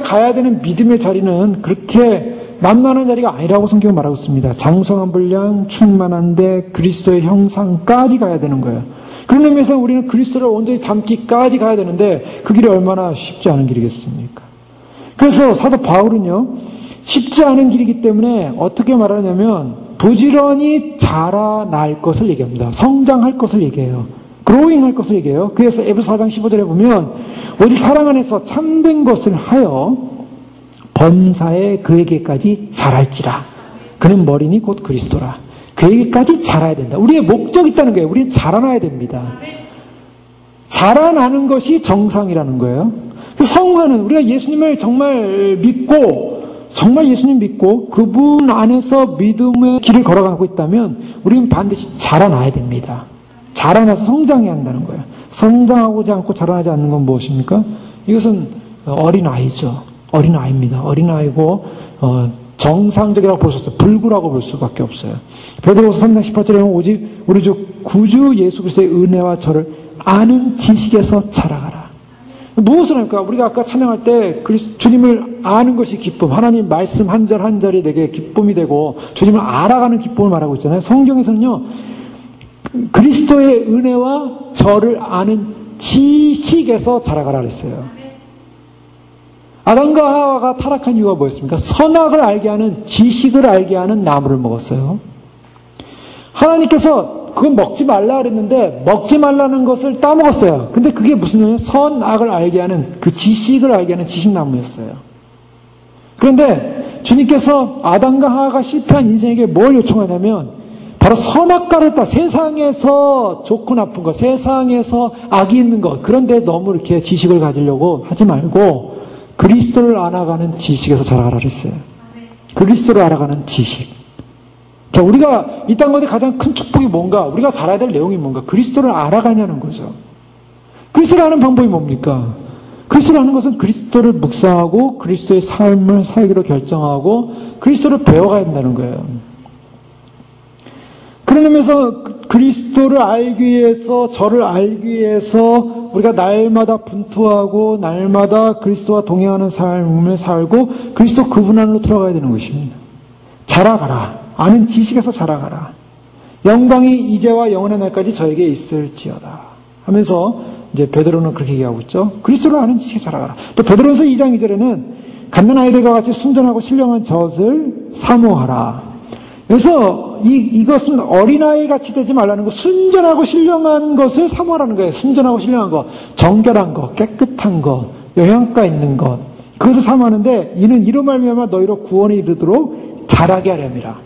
가야 되는 믿음의 자리는 그렇게 만만한 자리가 아니라고 성경은 말하고 있습니다. 장성한 분량, 충만한데 그리스도의 형상까지 가야 되는 거예요. 그런 의미에서 우리는 그리스도를 온전히 담기까지 가야 되는데 그 길이 얼마나 쉽지 않은 길이겠습니까? 그래서 사도 바울은요, 쉽지 않은 길이기 때문에 어떻게 말하냐면 부지런히 자라날 것을 얘기합니다. 성장할 것을 얘기해요. 그로잉 할 것을 얘기해요. 그래서 에베소 4장 15절에 보면 오직 사랑 안에서 참된 것을 하여 범사에 그에게까지 자랄지라. 그는 머리니 곧 그리스도라. 그에게까지 자라야 된다. 우리의 목적이 있다는 거예요. 우리는 자라나야 됩니다. 자라나는 것이 정상이라는 거예요. 성화는 우리가 예수님을 정말 예수님 믿고 그분 안에서 믿음의 길을 걸어가고 있다면 우리는 반드시 자라나야 됩니다. 자라나서 성장해야 한다는 거예요. 성장하지 않고 자라나지 않는 건 무엇입니까? 이것은 어린아이죠. 어린아이입니다. 어린아이고 정상적이라고 볼 수 없어요. 불구라고 볼 수밖에 없어요. 베드로서 3장 18절에 보면 오직 우리 주 구주 예수 그리스도의 은혜와 저를 아는 지식에서 자라가라. 무엇을 할까? 우리가 아까 찬양할 때 주님을 아는 것이 기쁨, 하나님 말씀 한 절 한 절이 내게 기쁨이 되고 주님을 알아가는 기쁨을 말하고 있잖아요. 성경에서는요, 그리스도의 은혜와 저를 아는 지식에서 자라가라 그랬어요. 아담과 하와가 타락한 이유가 뭐였습니까? 선악을 알게 하는 지식을 알게 하는 나무를 먹었어요. 하나님께서 그건 먹지 말라 그랬는데 먹지 말라는 것을 따먹었어요. 근데 그게 무슨 얘기예요? 선악을 알게 하는 그 지식을 알게 하는 지식나무였어요. 그런데 주님께서 아담과 하와가 실패한 인생에게 뭘 요청하냐면 바로 선악과를 세상에서 좋고 나쁜 것, 세상에서 악이 있는 것, 그런데 너무 이렇게 지식을 가지려고 하지 말고 그리스도를 알아가는 지식에서 자라가라 그랬어요. 그리스도를 알아가는 지식. 자, 우리가 이 땅 가운데 가장 큰 축복이 뭔가? 우리가 잘해야 될 내용이 뭔가? 그리스도를 알아가냐는 거죠. 그리스도를 아는 방법이 뭡니까? 그리스도를 아는 것은 그리스도를 묵상하고 그리스도의 삶을 살기로 결정하고 그리스도를 배워가야 한다는 거예요. 그런 의미에서 그리스도를 알기 위해서, 저를 알기 위해서 우리가 날마다 분투하고 날마다 그리스도와 동행하는 삶을 살고 그리스도 그분 안으로 들어가야 되는 것입니다. 자라가라. 아는 지식에서 자라가라. 영광이 이제와 영원의 날까지 저에게 있을지어다. 하면서 이제 베드로는 그렇게 얘기하고 있죠. 그리스도를 아는 지식에 자라가라. 또 베드로전서 2장 2절에는 갓난 아이들과 같이 순전하고 신령한 젖을 사모하라. 그래서 이것은 어린아이 같이 되지 말라는 거, 순전하고 신령한 것을 사모하라는 거예요. 순전하고 신령한 것, 정결한 것, 깨끗한 것, 영양가 있는 것, 그것을 사모하는데 이는 이로 말미암아 너희로 구원에 이르도록 자라게 하렵니다.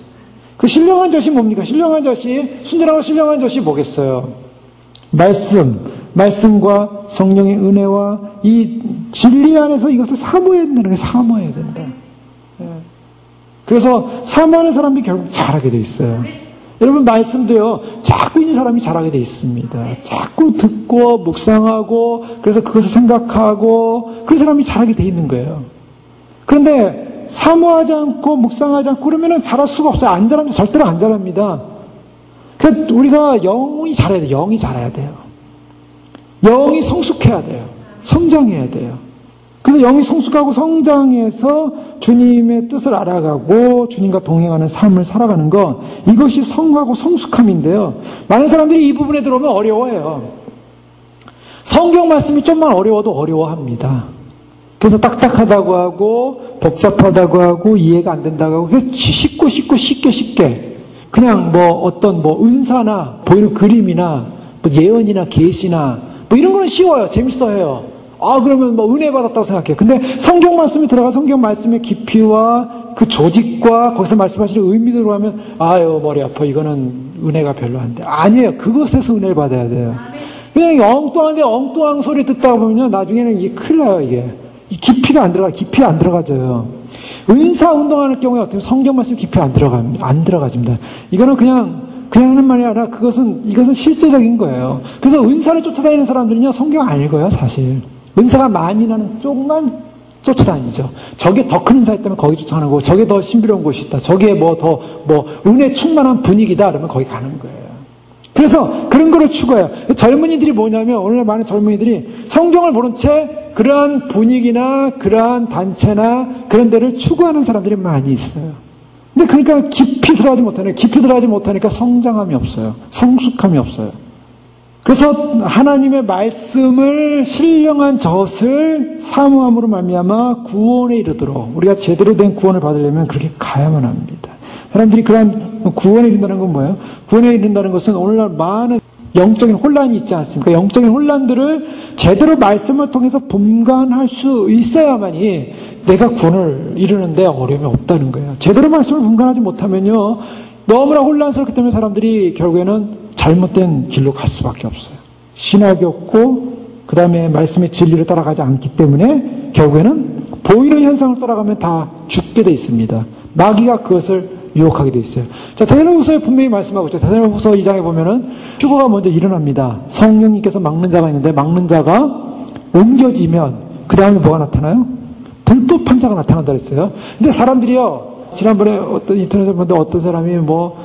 그 신령한 젖이 뭡니까? 신령한 젖이, 순전하고 신령한 젖이 뭐겠어요? 말씀과 성령의 은혜와 이 진리 안에서 이것을 사모해야 된다는 거예요. 사모해야 된다. 그래서 사모하는 사람이 결국 잘하게 돼 있어요. 여러분, 말씀도요, 자꾸 있는 사람이 잘하게 돼 있습니다. 자꾸 듣고 묵상하고 그래서 그것을 생각하고 그런 사람이 잘하게 돼 있는 거예요. 그런데 사모하지 않고 묵상하지 않고 그러면은 잘할 수가 없어요. 안 잘합니다. 절대로 안 잘합니다. 그러니까 우리가 영이 잘해야 돼요. 영이 잘해야 돼요. 영이 성숙해야 돼요. 성장해야 돼요. 그래서 영이 성숙하고 성장해서 주님의 뜻을 알아가고 주님과 동행하는 삶을 살아가는 것, 이것이 성하고 성숙함인데요. 많은 사람들이 이 부분에 들어오면 어려워해요. 성경 말씀이 좀만 어려워도 어려워합니다. 그래서 딱딱하다고 하고 복잡하다고 하고 이해가 안 된다고 하고 쉽게 그냥 어떤 은사나 보이는 그림이나 예언이나 계시나 이런 거는 쉬워요. 재밌어 해요. 그러면 은혜 받았다고 생각해요. 근데 성경 말씀이 들어가 성경 말씀의 깊이와 그 조직과 거기서 말씀하시는 의미대로 하면 머리 아파. 이거는 은혜가 별로 안 돼. 아니에요. 그것에서 은혜를 받아야 돼요. 그냥 엉뚱한데 엉뚱한 소리 듣다 보면요, 나중에는 이게 큰일 나요, 이게. 이 깊이가 안 들어가져요. 은사 운동하는 경우에 어떻게 성경 말씀 깊이 안 들어가집니다. 이거는 그냥 하는 말이 아니라 이것은 실제적인 거예요. 그래서 은사를 쫓아다니는 사람들은요, 성경 안 읽어요, 사실. 은사가 많이 나는 쪽만 쫓아다니죠. 저게 더 큰 은사 있다면 거기 쫓아가는 거고, 저게 더 신비로운 곳이 있다. 저게 은혜 충만한 분위기다. 그러면 거기 가는 거예요. 그래서 그런 거를 추구해요. 젊은이들이 뭐냐면, 오늘날 많은 젊은이들이 성경을 모른 채 그러한 분위기나 그러한 단체나 그런 데를 추구하는 사람들이 많이 있어요. 근데 그러니까 깊이 들어가지 못하니까 성장함이 없어요. 성숙함이 없어요. 그래서 하나님의 말씀을 신령한 젖을 사모함으로 말미암아 구원에 이르도록, 우리가 제대로 된 구원을 받으려면 그렇게 가야만 합니다. 사람들이 그런 구원에 이른다는 건 뭐예요? 구원에 이른다는 것은 오늘날 많은 영적인 혼란이 있지 않습니까? 영적인 혼란들을 제대로 말씀을 통해서 분간할 수 있어야만이 내가 구원을 이루는데 어려움이 없다는 거예요. 제대로 말씀을 분간하지 못하면요, 너무나 혼란스럽기 때문에 사람들이 결국에는 잘못된 길로 갈 수밖에 없어요. 신학이 없고 그 다음에 말씀의 진리를 따라가지 않기 때문에 결국에는 보이는 현상을 따라가면 다 죽게 돼 있습니다. 마귀가 그것을 유혹하게 돼 있어요. 자, 데살로니가후서에 분명히 말씀하고 있죠. 데살로니가후서 2장에 보면은 휴거가 먼저 일어납니다. 성령님께서 막는 자가 있는데, 막는 자가 옮겨지면 그 다음에 뭐가 나타나요? 불법한 자가 나타난다 그랬어요. 근데 사람들이요, 지난번에 인터넷에 보는데 어떤 사람이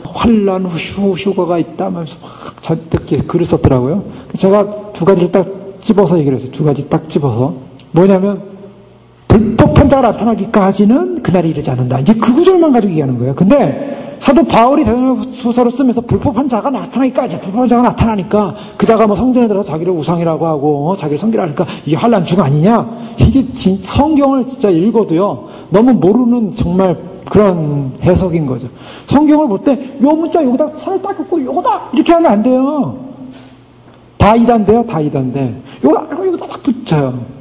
환란 휴거가 있다 하면서 막 저렇게 글을 썼더라고요. 제가 두 가지를 딱 집어서 얘기를 했어요. 두 가지 딱 집어서. 뭐냐면, 불법한 자가 나타나기까지는 그날이 이르지 않는다. 이제 그 구절만 가지고 얘기하는 거예요. 근데 사도 바울이 데살로니가후서를 쓰면서 불법한 자가 나타나니까 그 자가 성전에 들어서 자기를 우상이라고 하고 자기를 섬기라니까 이게 환란 중 아니냐? 이게 성경을 진짜 읽어도요, 너무 모르는 정말 그런 해석인 거죠. 성경을 볼 때 요 문자 여기다 손을 딱 긋고 요거다 이렇게 하면 안 돼요. 다 이단돼요. 다 이단돼. 요거 알고 여기다 딱 붙여요.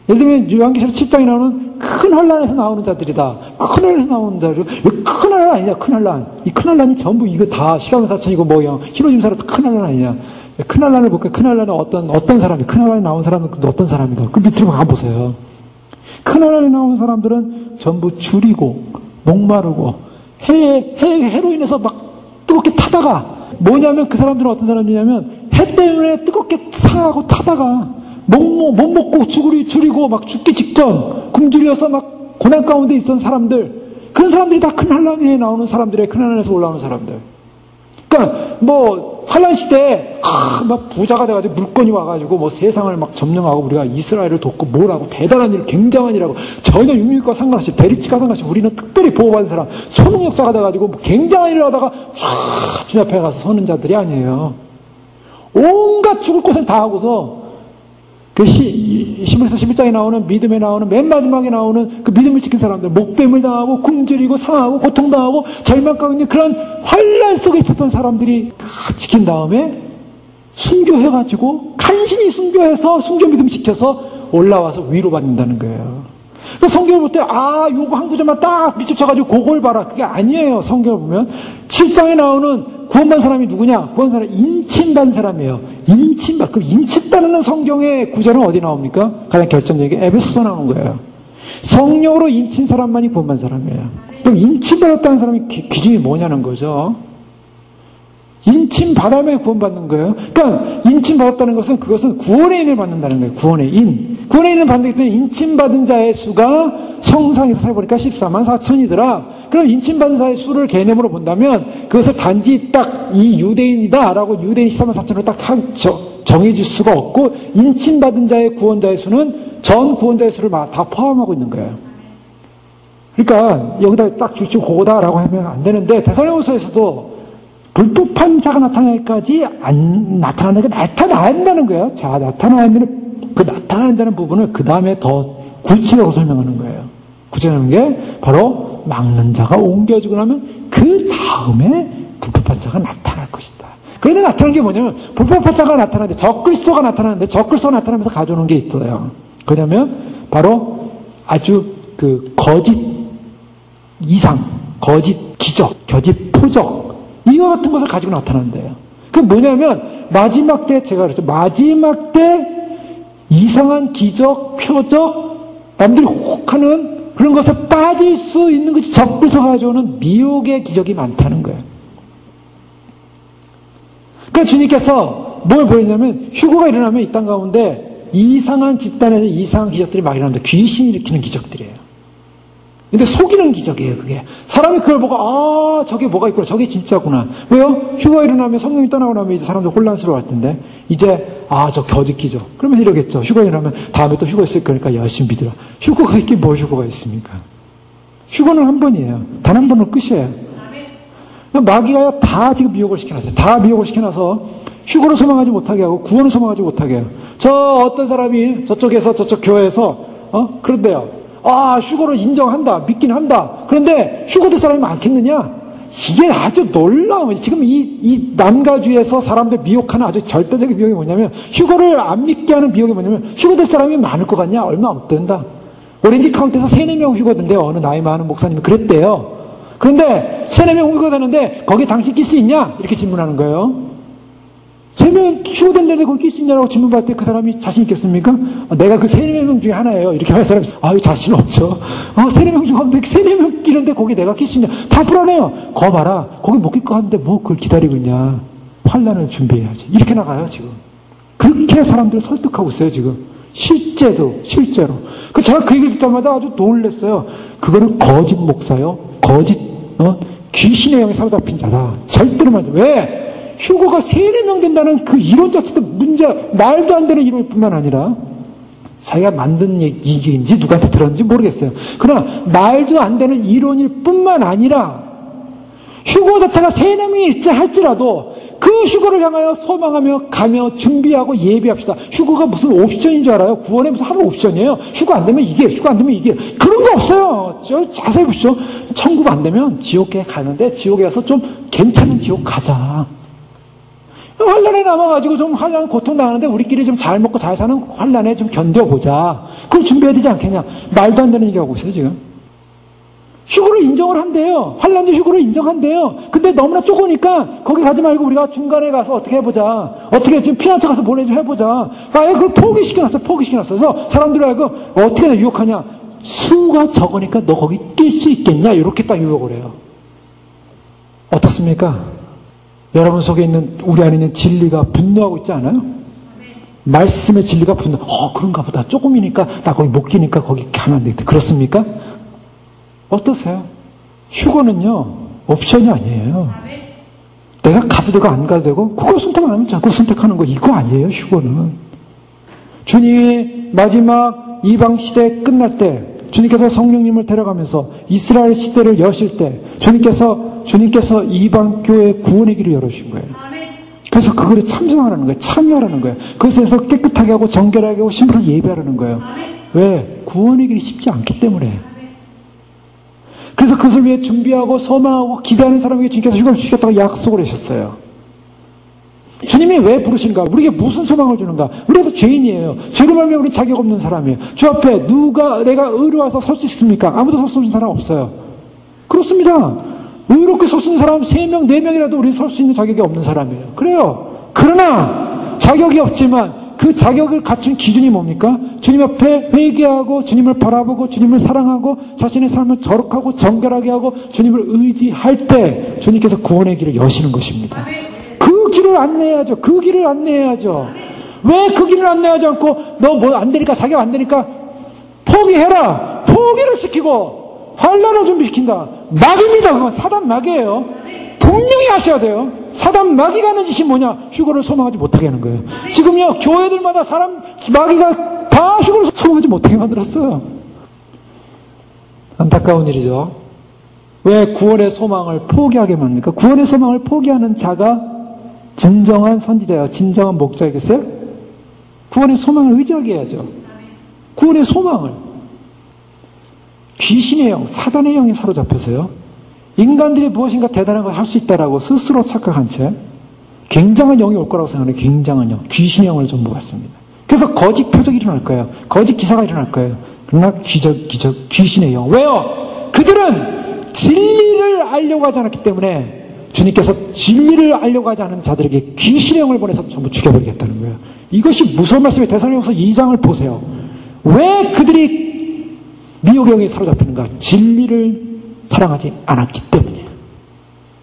예를 들면 요한계시록 7장에 나오는 큰 환란에서 나오는 자들이다. 큰 환란에서 나오는 자들. 큰 환란 아니냐? 큰 환란. 이 큰 환란이 전부 이거 다 시간사천이고 히로짐사로 큰 환란 아니냐? 큰 환란을 볼까요? 큰 환란은 어떤 사람이, 큰 환란에 나온 사람은 어떤 사람인가? 그 밑으로 가보세요. 큰 환란에 나온 사람들은 전부 줄이고 목마르고 해로 인해서 막 뜨겁게 타다가, 뭐냐면 그 사람들은 어떤 사람이냐면 해 때문에 뜨겁게 상하고 타다가 못 먹고 줄이고 막 죽기 직전 굶주려서 막 고난 가운데 있던 사람들, 그런 사람들이 다 큰 환란에 나오는 사람들의, 큰 환란에서 올라오는 사람들. 그러니까 환란 시대에 막 부자가 돼가지고 물건이 와가지고 세상을 막 점령하고 우리가 이스라엘을 돕고 뭐라고 대단한 일, 굉장한 일하고 전혀 육육과 상관없이 베리치과 상관없이 우리는 특별히 보호받은 사람, 초능력자가 돼가지고 굉장한 일을 하다가 주님 앞에 가서 서는 자들이 아니에요. 온갖 죽을 곳은 다 하고서 히브리서 11장에 나오는, 믿음에 나오는, 맨 마지막에 나오는 그 믿음을 지킨 사람들, 목뱀을 당하고 굶주리고 상하고 고통당하고 절망 가운데 그런 환란 속에 있었던 사람들이 다 지킨 다음에 순교해가지고 간신히 순교해서 순교 믿음 지켜서 올라와서 위로받는다는 거예요. 그러니까 성경을 볼 때 요거 한 구절만 딱 미쳐가지고 그걸 봐라, 그게 아니에요. 성경을 보면 7장에 나오는 구원받은 사람이 누구냐? 구원받은 사람이 인침받은 사람이에요. 그럼 인침받는 성경의 구절은 어디 나옵니까? 가장 결정적인 게 에베소서 나오는 거예요. 성령으로 인친 사람만이 구원받은 사람이에요. 그럼 인침받았다는 사람이 기준이 뭐냐는 거죠. 인침받아야 구원받는 거예요. 그러니까 인침받았다는 것은, 그것은 구원의 인을 받는다는 거예요. 구원의 인. 구원의 인을 받기 때문에 인침받은 자의 수가 성상에서 세보니까 14만 4천이더라. 그럼 인침받은 자의 수를 개념으로 본다면 그것을 단지 딱 이 유대인이다라고 유대인 14만 4천으로 딱 정해질 수가 없고, 인침받은 자의 구원자의 수는 전 구원자의 수를 다 포함하고 있는 거예요. 그러니까 여기다 딱 줄치고 그거다라고 하면 안 되는데, 데살로니가서에서도 불법한 자가 나타나기까지 안 나타나는 게 나타나야 된다는 거예요. 자, 나타나야 된다는 부분을 그 다음에 더 구체적으로 설명하는 거예요. 구체적인 게 바로 막는 자가 옮겨지고 나면 그 다음에 불법한 자가 나타날 것이다. 그런데 나타나는 게 뭐냐면, 불법한 자가 나타나는데 적그리스도가 나타나는데 적그리스도가 나타나면서 가져오는 게 있어요. 그러냐면 바로 아주 그 거짓 이상, 거짓 기적, 거짓 표적, 이와 같은 것을 가지고 나타난대요. 그 뭐냐면 마지막 때 제가 그랬죠. 마지막 때 이상한 기적, 표적, 남들이 혹하는 그런 것에 빠질 수 있는 것이 적그리스도가 가져오는 미혹의 기적이 많다는 거예요. 그러니까 주님께서 뭘 보였냐면 휴거가 일어나면 이 땅 가운데 이상한 집단에서 이상한 기적들이 막 일어납니다. 귀신이 일으키는 기적들이에요. 근데 속이는 기적이에요, 그게. 사람이 그걸 보고, 아, 저게 뭐가 있구나. 저게 진짜구나. 왜요? 휴가 일어나면 성령이 떠나고 나면 이제 사람들 혼란스러워 할 텐데, 이제, 아, 저 거짓 기적. 그러면 이러겠죠. 휴가 일어나면 다음에 또 휴가 있을 거니까 열심히 믿으라. 휴가가 있긴 뭘 휴가가 있습니까? 휴가는 한 번이에요. 단 한 번은 끝이에요. 마귀가 다 지금 미혹을 시켜놨어요. 다 미혹을 시켜놔서 휴거를 소망하지 못하게 하고 구원을 소망하지 못하게 해요. 저 어떤 사람이 저쪽에서 저쪽 교회에서, 그런데요. 아, 휴거를 인정한다. 믿긴 한다. 그런데 휴거될 사람이 많겠느냐? 이게 아주 놀라운, 지금 이 남가주에서 사람들 미혹하는 아주 절대적인 미혹이 뭐냐면, 휴거를 안 믿게 하는 미혹이 뭐냐면, 휴거될 사람이 많을 것 같냐? 얼마 못 된다. 오렌지 카운트에서 3-4명 휴거된대요. 어느 나이 많은 목사님이 그랬대요. 그런데 3-4명 휴거되는데, 거기 당신 낄 수 있냐? 이렇게 질문하는 거예요. 3명이 휴거된다는데 거기 낄 수 있냐라고 질문받을 때 그 사람이 자신 있겠습니까? 내가 그 3-4명 중에 하나예요. 이렇게 할 사람이 있어요. 아유, 자신 없죠. 3-4명 중에 한데 3-4명 끼는데 거기 내가 낄 수 있냐? 다 불안해요. 거 봐라. 거기 못 낄 거 같은데 뭐 그걸 기다리고 있냐. 환란을 준비해야지. 이렇게 나가요, 지금. 그렇게 사람들을 설득하고 있어요, 지금. 실제로. 제가 그 얘기를 듣자마자 아주 놀랐어요. 그거는 거짓 목사요. 귀신의 영에 사로잡힌 자다. 절대로 말이죠. 왜? 휴거가 3-4명 된다는 그 이론 자체도 말도 안 되는 이론일 뿐만 아니라, 자기가 만든 얘기인지 누구한테 들었는지 모르겠어요. 그러나 말도 안 되는 이론일 뿐만 아니라, 휴거 자체가 3-4명이 있자 할지라도, 그 휴거를 향하여 소망하며 가며 준비하고 예비합시다. 휴거가 무슨 옵션인 줄 알아요? 구원에 무슨 하루 옵션이에요. 휴거 안 되면 이게, 휴거 안 되면 이게. 그런 거 없어요. 자세히 보시죠. 천국 안 되면 지옥에 가는데, 지옥에 가서 좀 괜찮은 지옥 가자. 환란에 남아가지고 좀 환란 고통 당하는데 우리끼리 좀 잘 먹고 잘 사는 환란에 좀 견뎌보자. 그걸 준비해야 되지 않겠냐. 말도 안 되는 얘기하고 있어요, 지금. 휴거를 인정을 한대요. 환란도 휴거를 인정한대요. 근데 너무나 좁으니까 거기 가지 말고 우리가 중간에 가서 어떻게 해보자. 어떻게 지금 피난처 가서 보내줘 해보자. 아예 그걸 포기시켜놨어요. 그래서 사람들이 알고 어떻게 유혹하냐. 수가 적으니까 너 거기 뛸 수 있겠냐. 이렇게 딱 유혹을 해요. 어떻습니까? 여러분 속에 있는, 우리 안에 있는 진리가 분노하고 있지 않아요? 말씀의 진리가 그런가 보다. 조금이니까, 나 거기 못 끼니까 거기 가면 안 되겠다. 그렇습니까? 어떠세요? 휴거는요, 옵션이 아니에요. 내가 가도 되고 안 가도 되고, 그거 선택 안 하면 자꾸 선택하는 거, 이거 아니에요, 휴거는. 주님이 마지막 이방 시대 끝날 때, 주님께서 성령님을 데려가면서 이스라엘 시대를 여실 때, 주님께서 이방 교회 구원의 길을 열어주신 거예요. 그래서 그거를 참석하라는 거예요. 참여하라는 거예요. 그것에서 깨끗하게 하고 정결하게 하고 신부를 예배하라는 거예요. 왜? 구원의 길이 쉽지 않기 때문에. 그래서 그것을 위해 준비하고 소망하고 기대하는 사람에게 주님께서 휴가를 주시겠다고 약속을 하셨어요. 주님이 왜 부르신가? 우리에게 무슨 소망을 주는가? 우리가 죄인이에요. 죄로 말미암아 우리 자격 없는 사람이에요. 주 앞에 내가 의로와서 설 수 있습니까? 아무도 설 수 있는 사람 없어요. 그렇습니다. 의롭게 설 수 있는 사람 3명, 4명이라도 우리 설 수 있는 자격이 없는 사람이에요. 그래요. 그러나 자격이 없지만 그 자격을 갖춘 기준이 뭡니까? 주님 앞에 회개하고 주님을 바라보고 주님을 사랑하고 자신의 삶을 거룩하고 정결하게 하고 주님을 의지할 때 주님께서 구원의 길을 여시는 것입니다. 그 길을 안내해야죠. 왜 그 길을 안내하지 않고 너 뭐 안 되니까 자격 안 되니까 포기해라. 포기를 시키고 환란을 준비시킨다. 마귀입니다. 그건 사단 마귀예요. 분명히 하셔야 돼요. 사단 마귀가 하는 짓이 뭐냐? 휴거를 소망하지 못하게 하는 거예요. 지금요 교회들마다 마귀가 다 휴거를 소망하지 못하게 만들었어요. 안타까운 일이죠. 왜 구원의 소망을 포기하게 만듭니까? 구원의 소망을 포기하는 자가 진정한 선지자예요. 진정한 목자이겠어요? 구원의 소망을 의지하게 해야죠. 구원의 소망을. 귀신의 영, 사단의 영에 사로잡혀서요. 인간들이 무엇인가 대단한 걸 할 수 있다라고 스스로 착각한 채 굉장한 영이 올 거라고 생각해요. 굉장한 영. 귀신의 영을 전부 받습니다. 그래서 거짓 표적이 일어날 거예요. 거짓 기사가 일어날 거예요. 그러나 귀신의 영. 왜요? 그들은 진리를 알려고 하지 않았기 때문에 주님께서 진리를 알려고 하지 않은 자들에게 귀신의 영을 보내서 전부 죽여버리겠다는 거예요. 이것이 무서운 말씀이에요. 데살로니가서 2장을 보세요. 왜 그들이 미혹의 영에 사로잡히는가? 진리를 사랑하지 않았기 때문이에요.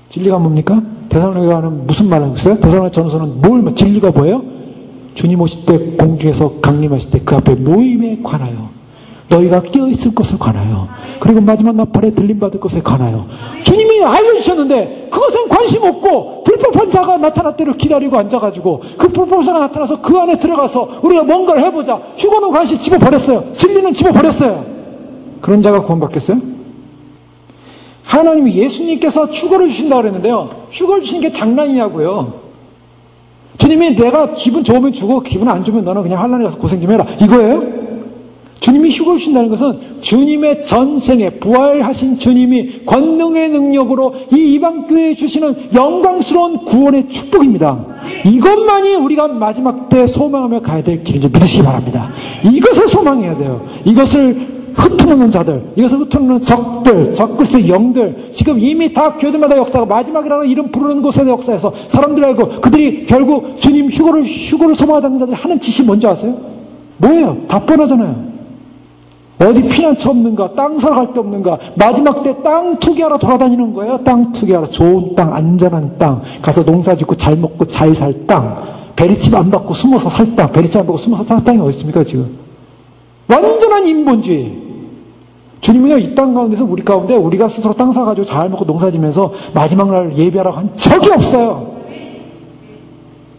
진리가 뭡니까? 데살로니가는 무슨 말을 하고 있어요? 데살로니가 전서는 진리가 뭐예요? 주님 오실 때 공중에서 강림하실 때 그 앞에 모임에 관하여, 너희가 깨어있을 것을 관하여, 그리고 마지막 나팔에 들림받을 것에 관하여 주님이 알려주셨는데 그것은 관심 없고 불법한 자가 나타날 때를 기다리고 앉아가지고 그 불법한 자가 나타나서 그 안에 들어가서 우리가 뭔가를 해보자. 휴거는 관심 집어버렸어요. 진리는 집어버렸어요. 그런 자가 구원받겠어요? 하나님이 예수님께서 휴거를 주신다고 그랬는데요. 휴거를 주신 게 장난이냐고요. 주님이 내가 기분 좋으면 주고 기분 안 좋으면 너는 그냥 한란에 가서 고생 좀 해라. 이거예요? 주님이 휴거를 주신다는 것은 주님의 전생에 부활하신 주님이 권능의 능력으로 이 이방교회에 주시는 영광스러운 구원의 축복입니다. 이것만이 우리가 마지막 때 소망하며 가야 될 길인 줄 믿으시기 바랍니다. 이것을 소망해야 돼요. 이것을 흩어놓는 자들, 이것을 흩어놓는 적들, 적글스의 영들, 지금 이미 다 교회들마다 역사가 마지막이라는 이름 부르는 곳의 역사에서 사람들 알고 그들이 결국 주님 휴거를 소망하지 않는 자들이 하는 짓이 뭔지 아세요? 뭐예요? 다 뻔하잖아요. 어디 피난처 없는가? 땅 사러 갈 데 없는가? 마지막 때 땅 투기하러 돌아다니는 거예요. 땅 투기하러. 좋은 땅, 안전한 땅, 가서 농사 짓고 잘 먹고 잘 살 땅, 베리집 안 받고 숨어서 살 땅, 베리집 안 받고 숨어서 살 땅이 어디 있습니까 지금? 완전한 인본주의. 주님은요, 이 땅 가운데서 우리 가운데 우리가 스스로 땅 사가지고 잘 먹고 농사 지면서 마지막 날 예배하라고 한 적이 없어요.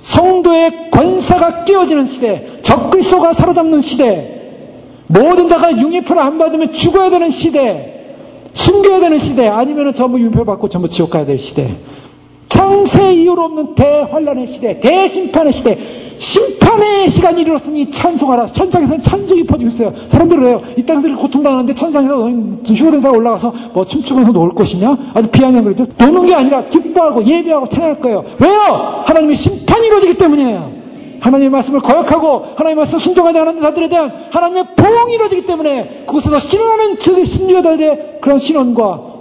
성도의 권세가 깨어지는 시대, 적그리스도가 사로잡는 시대, 모든 자가 융립표를 안 받으면 죽어야 되는 시대, 숨겨야 되는 시대, 아니면 전부 융립표 받고 전부 지옥 가야 될 시대, 창세 이후로 없는 대환란의 시대, 대심판의 시대, 심판의 시간이 이르렀으니 찬송하라. 천상에서는 찬송이 퍼지고 있어요. 사람들은 그래요. 이 땅에서 고통당하는데 천상에서 휴거된 사람 올라가서 뭐 춤추면서 놀 것이냐? 아주 비아냥 그러죠. 노는 게 아니라 기뻐하고 예배하고 찬양할 거예요. 왜요? 하나님의 심판이 이루어지기 때문이에요. 하나님의 말씀을 거역하고 하나님의 말씀을 순종하지 않는 자들에 대한 하나님의 보응이 이루어지기 때문에 그곳에서 신원하는 신유자들의 그런 신원과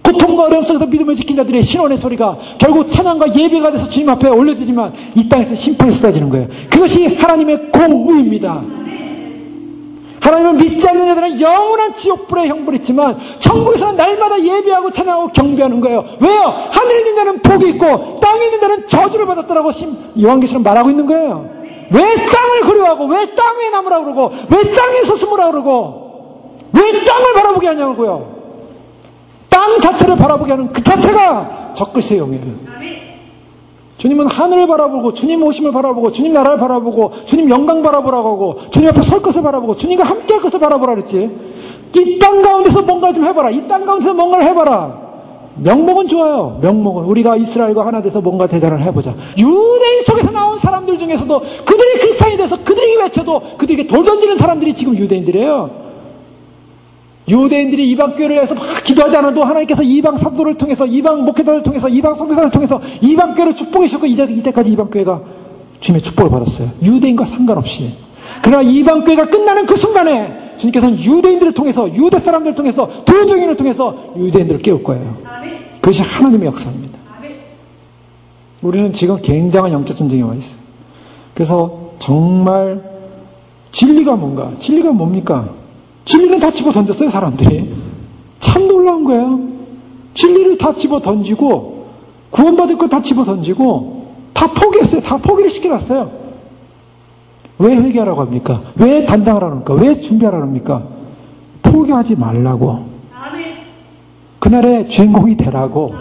고통과 어려움 속에서 믿음을 지킨 자들의 신원의 소리가 결국 찬양과 예배가 돼서 주님 앞에 올려드리지만 이 땅에서 심판이 쏟아지는 거예요. 그것이 하나님의 공의입니다. 하나님을 믿지 않는 자들은 영원한 지옥불에 형벌했지만 천국에서는 날마다 예배하고 찬양하고 경배하는 거예요. 왜요? 하늘에 있는 자는 복이 있고 땅에 있는 자는 저주를 받았다라고 요한계시록 말하고 있는 거예요. 왜 땅을 그리워하고 왜 땅에 남으라고 그러고 왜 땅에서 숨으라고 그러고 왜 땅을 바라보게 하냐고요. 땅 자체를 바라보게 하는 그 자체가 적그리스도의 영이에요. 주님은 하늘을 바라보고 주님 오심을 바라보고 주님 나라를 바라보고 주님 영광 바라보라고 하고 주님 앞에 설 것을 바라보고 주님과 함께 할 것을 바라보라 그랬지. 이 땅 가운데서 뭔가 좀 해봐라. 이 땅 가운데서 뭔가를 해봐라. 명목은 좋아요. 명목은 우리가 이스라엘과 하나 돼서 뭔가 대단을 해보자. 유대인 속에서 나온 사람들 중에서도 그들이 크리스찬이 돼서 그들에게 외쳐도 그들에게 돌 던지는 사람들이 지금 유대인들이에요. 유대인들이 이방교회를 해서 막 기도하지 않아도 하나님께서 이방 사도를 통해서 이방 목회자를 통해서 이방 선교사를 통해서 이방교회를 축복해 주셨고 이때까지 이방교회가 주님의 축복을 받았어요. 유대인과 상관없이. 그러나 이방교회가 끝나는 그 순간에 주님께서는 유대인들을 통해서 유대 사람들을 통해서 두 증인을 통해서 유대인들을 깨울 거예요. 그것이 하나님의 역사입니다. 우리는 지금 굉장한 영적 전쟁에 와 있어요. 그래서 정말 진리가 뭔가? 진리가 뭡니까? 진리는 다 집어 던졌어요, 사람들이. 참 놀라운 거예요. 진리를 다 집어 던지고, 구원받을 걸 다 집어 던지고, 다 포기했어요. 다 포기를 시켜놨어요. 왜 회개하라고 합니까? 왜 단장하라고 합니까? 왜 준비하라고 합니까? 포기하지 말라고. 그날의 주인공이 되라고.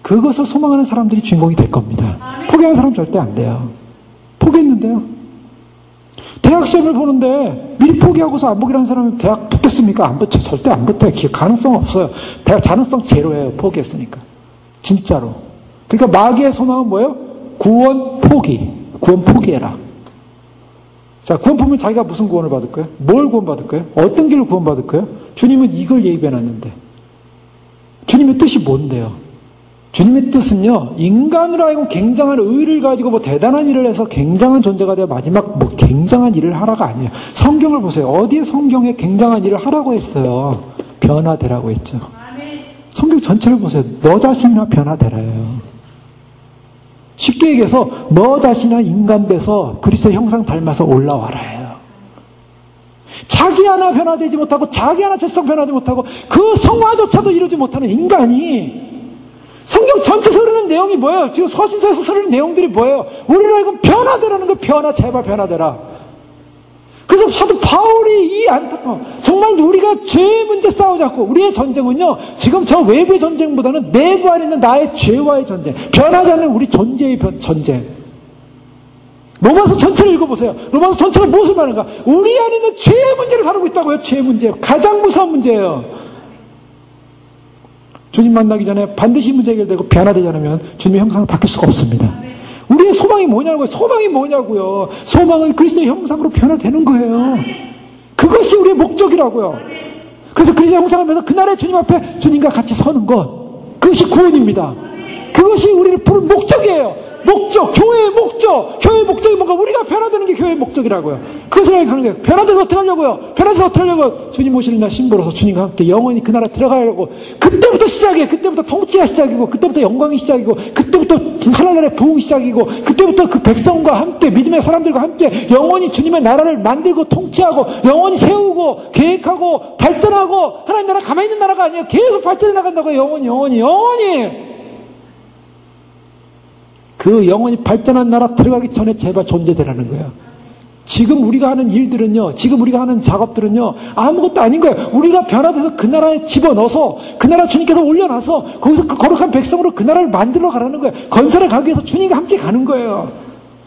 그것을 소망하는 사람들이 주인공이 될 겁니다. 포기하는 사람 절대 안 돼요. 포기했는데요. 대학 시험을 보는데 미리 포기하고서 안 보기로 한 사람은 대학 붙겠습니까? 안 붙어요. 절대 안 붙어요. 가능성 없어요. 대학 가능성 제로예요. 포기했으니까. 진짜로. 그러니까 마귀의 소망은 뭐예요? 구원 포기. 구원 포기해라. 자, 구원 포기면 자기가 무슨 구원을 받을 거예요? 뭘 구원받을 거예요? 어떤 길을 구원받을 거예요? 주님은 이걸 예비해놨는데. 주님의 뜻이 뭔데요? 주님의 뜻은요, 인간으로 하여금 굉장한 의를 가지고 뭐 대단한 일을 해서 굉장한 존재가 되어 마지막 뭐 굉장한 일을 하라가 아니에요. 성경을 보세요. 어디에 성경에 굉장한 일을 하라고 했어요? 변화되라고 했죠. 성경 전체를 보세요. 너 자신이나 변화되라요. 쉽게 얘기해서 너 자신이나 인간 돼서 그리스도의 형상 닮아서 올라와라요. 자기 하나 변화되지 못하고 자기 하나 죄성 변하지 못하고 그 성화조차도 이루지 못하는 인간이 성경 전체에서 흐르는 내용이 뭐예요? 지금 서신서에서 흐르는 내용들이 뭐예요? 우리로 하여금 변화되라는 거. 변화, 제발 변화되라. 그래서 사도 바울이 이 안타까워. 정말 우리가 죄의 문제 싸우지 않고 우리의 전쟁은요, 지금 저 외부의 전쟁보다는 내부 안에 있는 나의 죄와의 전쟁, 변하지 않는 우리 존재의 전쟁. 로마서 전체를 읽어보세요. 로마서 전체가 무엇을 말하는가? 우리 안에 있는 죄의 문제를 다루고 있다고요. 죄의 문제. 가장 무서운 문제예요. 주님 만나기 전에 반드시 문제 해결되고 변화되지 않으면 주님의 형상을 바뀔 수가 없습니다. 우리의 소망이 뭐냐고요? 소망이 뭐냐고요? 소망은 그리스도의 형상으로 변화되는 거예요. 그것이 우리의 목적이라고요. 그래서 그리스도의 형상을 하면서 그날의 주님 앞에 주님과 같이 서는 것, 그것이 구원입니다. 그것이 우리를 부른 목적이에요. 목적, 교회의 목적. 교회의 목적이 뭔가? 우리가 변화되는 게 교회의 목적이라고요. 그것을 하는 거예요. 변화돼서 어떻게 하려고요? 변화돼서 어떻게 하려고요? 주님 오시는 날 신부로서 주님과 함께 영원히 그 나라 들어가려고. 그때부터 시작이에요. 그때부터 통치가 시작이고, 그때부터 영광이 시작이고, 그때부터 하나님의 부흥이 시작이고, 그때부터 그 백성과 함께, 믿음의 사람들과 함께 영원히 주님의 나라를 만들고 통치하고, 영원히 세우고, 계획하고, 발전하고, 하나님 나라 가만히 있는 나라가 아니에요. 계속 발전해 나간다고요. 영원히. 그 영원히 발전한 나라 들어가기 전에 제발 존재되라는 거예요. 지금 우리가 하는 일들은요, 지금 우리가 하는 작업들은요, 아무것도 아닌 거예요. 우리가 변화돼서 그 나라에 집어넣어서, 그 나라 주님께서 올려놔서, 거기서 그 거룩한 백성으로 그 나라를 만들어 가라는 거예요. 건설해 가기 위해서 주님과 함께 가는 거예요.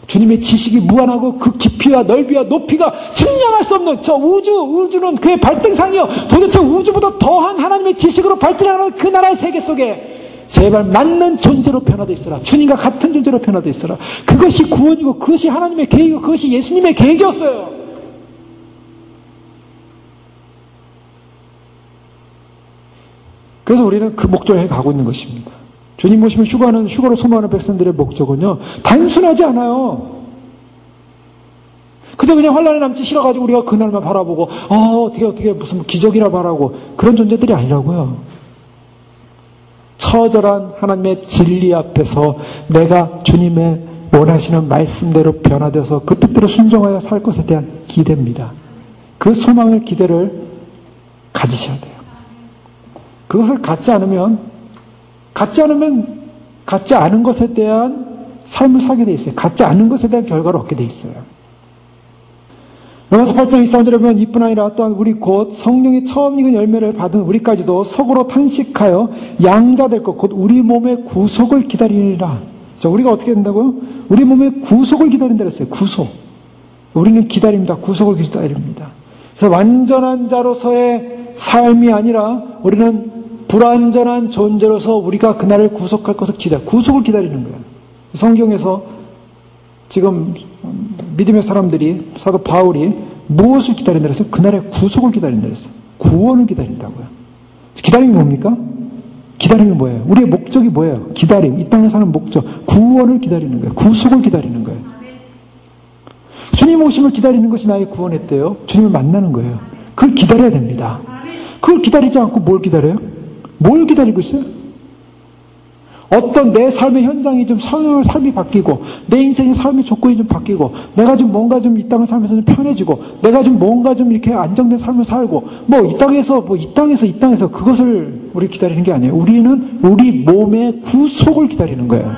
주님의 지식이 무한하고 그 깊이와 넓이와 높이가 측량할 수 없는 저 우주는 그의 발등상이요. 도대체 우주보다 더한 하나님의 지식으로 발전하는 그 나라의 세계 속에 제발 맞는 존재로 변화되어 있어라. 주님과 같은 존재로 변화되어 있어라. 그것이 구원이고 그것이 하나님의 계획이고 그것이 예수님의 계획이었어요. 그래서 우리는 그 목적을 해 가고 있는 것입니다. 주님 모시면 휴가로 소망하는 백성들의 목적은요, 단순하지 않아요. 그저 그냥 환란에 남지 싫어가지고 우리가 그날만 바라보고 어떻게 무슨 기적이라 바라고 그런 존재들이 아니라고요. 처절한 하나님의 진리 앞에서 내가 주님의 원하시는 말씀대로 변화되어서 그 뜻대로 순종하여 살 것에 대한 기대입니다. 그 소망을, 기대를 가지셔야 돼요. 그것을 갖지 않은 것에 대한 삶을 살게 돼 있어요. 갖지 않은 것에 대한 결과를 얻게 돼 있어요. 로마서 8장 23절에 보면 이뿐 아니라 또한 우리 곧 성령의 처음 익은 열매를 받은 우리까지도 속으로 탄식하여 양자 될 것 곧 우리 몸의 구속을 기다리리라. 자, 우리가 어떻게 된다고요? 우리 몸의 구속을 기다린다 그랬어요. 구속. 우리는 기다립니다. 구속을 기다립니다. 그래서 완전한 자로서의 삶이 아니라 우리는 불완전한 존재로서 우리가 그날을 구속할 것을 구속을 기다리는 거예요. 성경에서 지금 믿음의 사람들이, 사도 바울이 무엇을 기다린다 그랬어요? 그날의 구속을 기다린다 그랬어요. 구원을 기다린다고요. 기다림이 뭡니까? 기다림이 뭐예요? 우리의 목적이 뭐예요? 기다림. 이 땅에 사는 목적. 구원을 기다리는 거예요. 구속을 기다리는 거예요. 주님 오심을 기다리는 것이 나의 구원의 때요. 주님을 만나는 거예요. 그걸 기다려야 됩니다. 그걸 기다리지 않고 뭘 기다려요? 뭘 기다리고 있어요? 어떤 내 삶의 현장이 좀 삶이 바뀌고, 내 인생의 삶의 조건이 좀 바뀌고, 내가 좀 뭔가 좀 이 땅을 살면서 좀 편해지고, 내가 좀 뭔가 좀 이렇게 안정된 삶을 살고, 이 땅에서 그것을 우리 기다리는 게 아니에요. 우리는 우리 몸의 구속을 기다리는 거예요.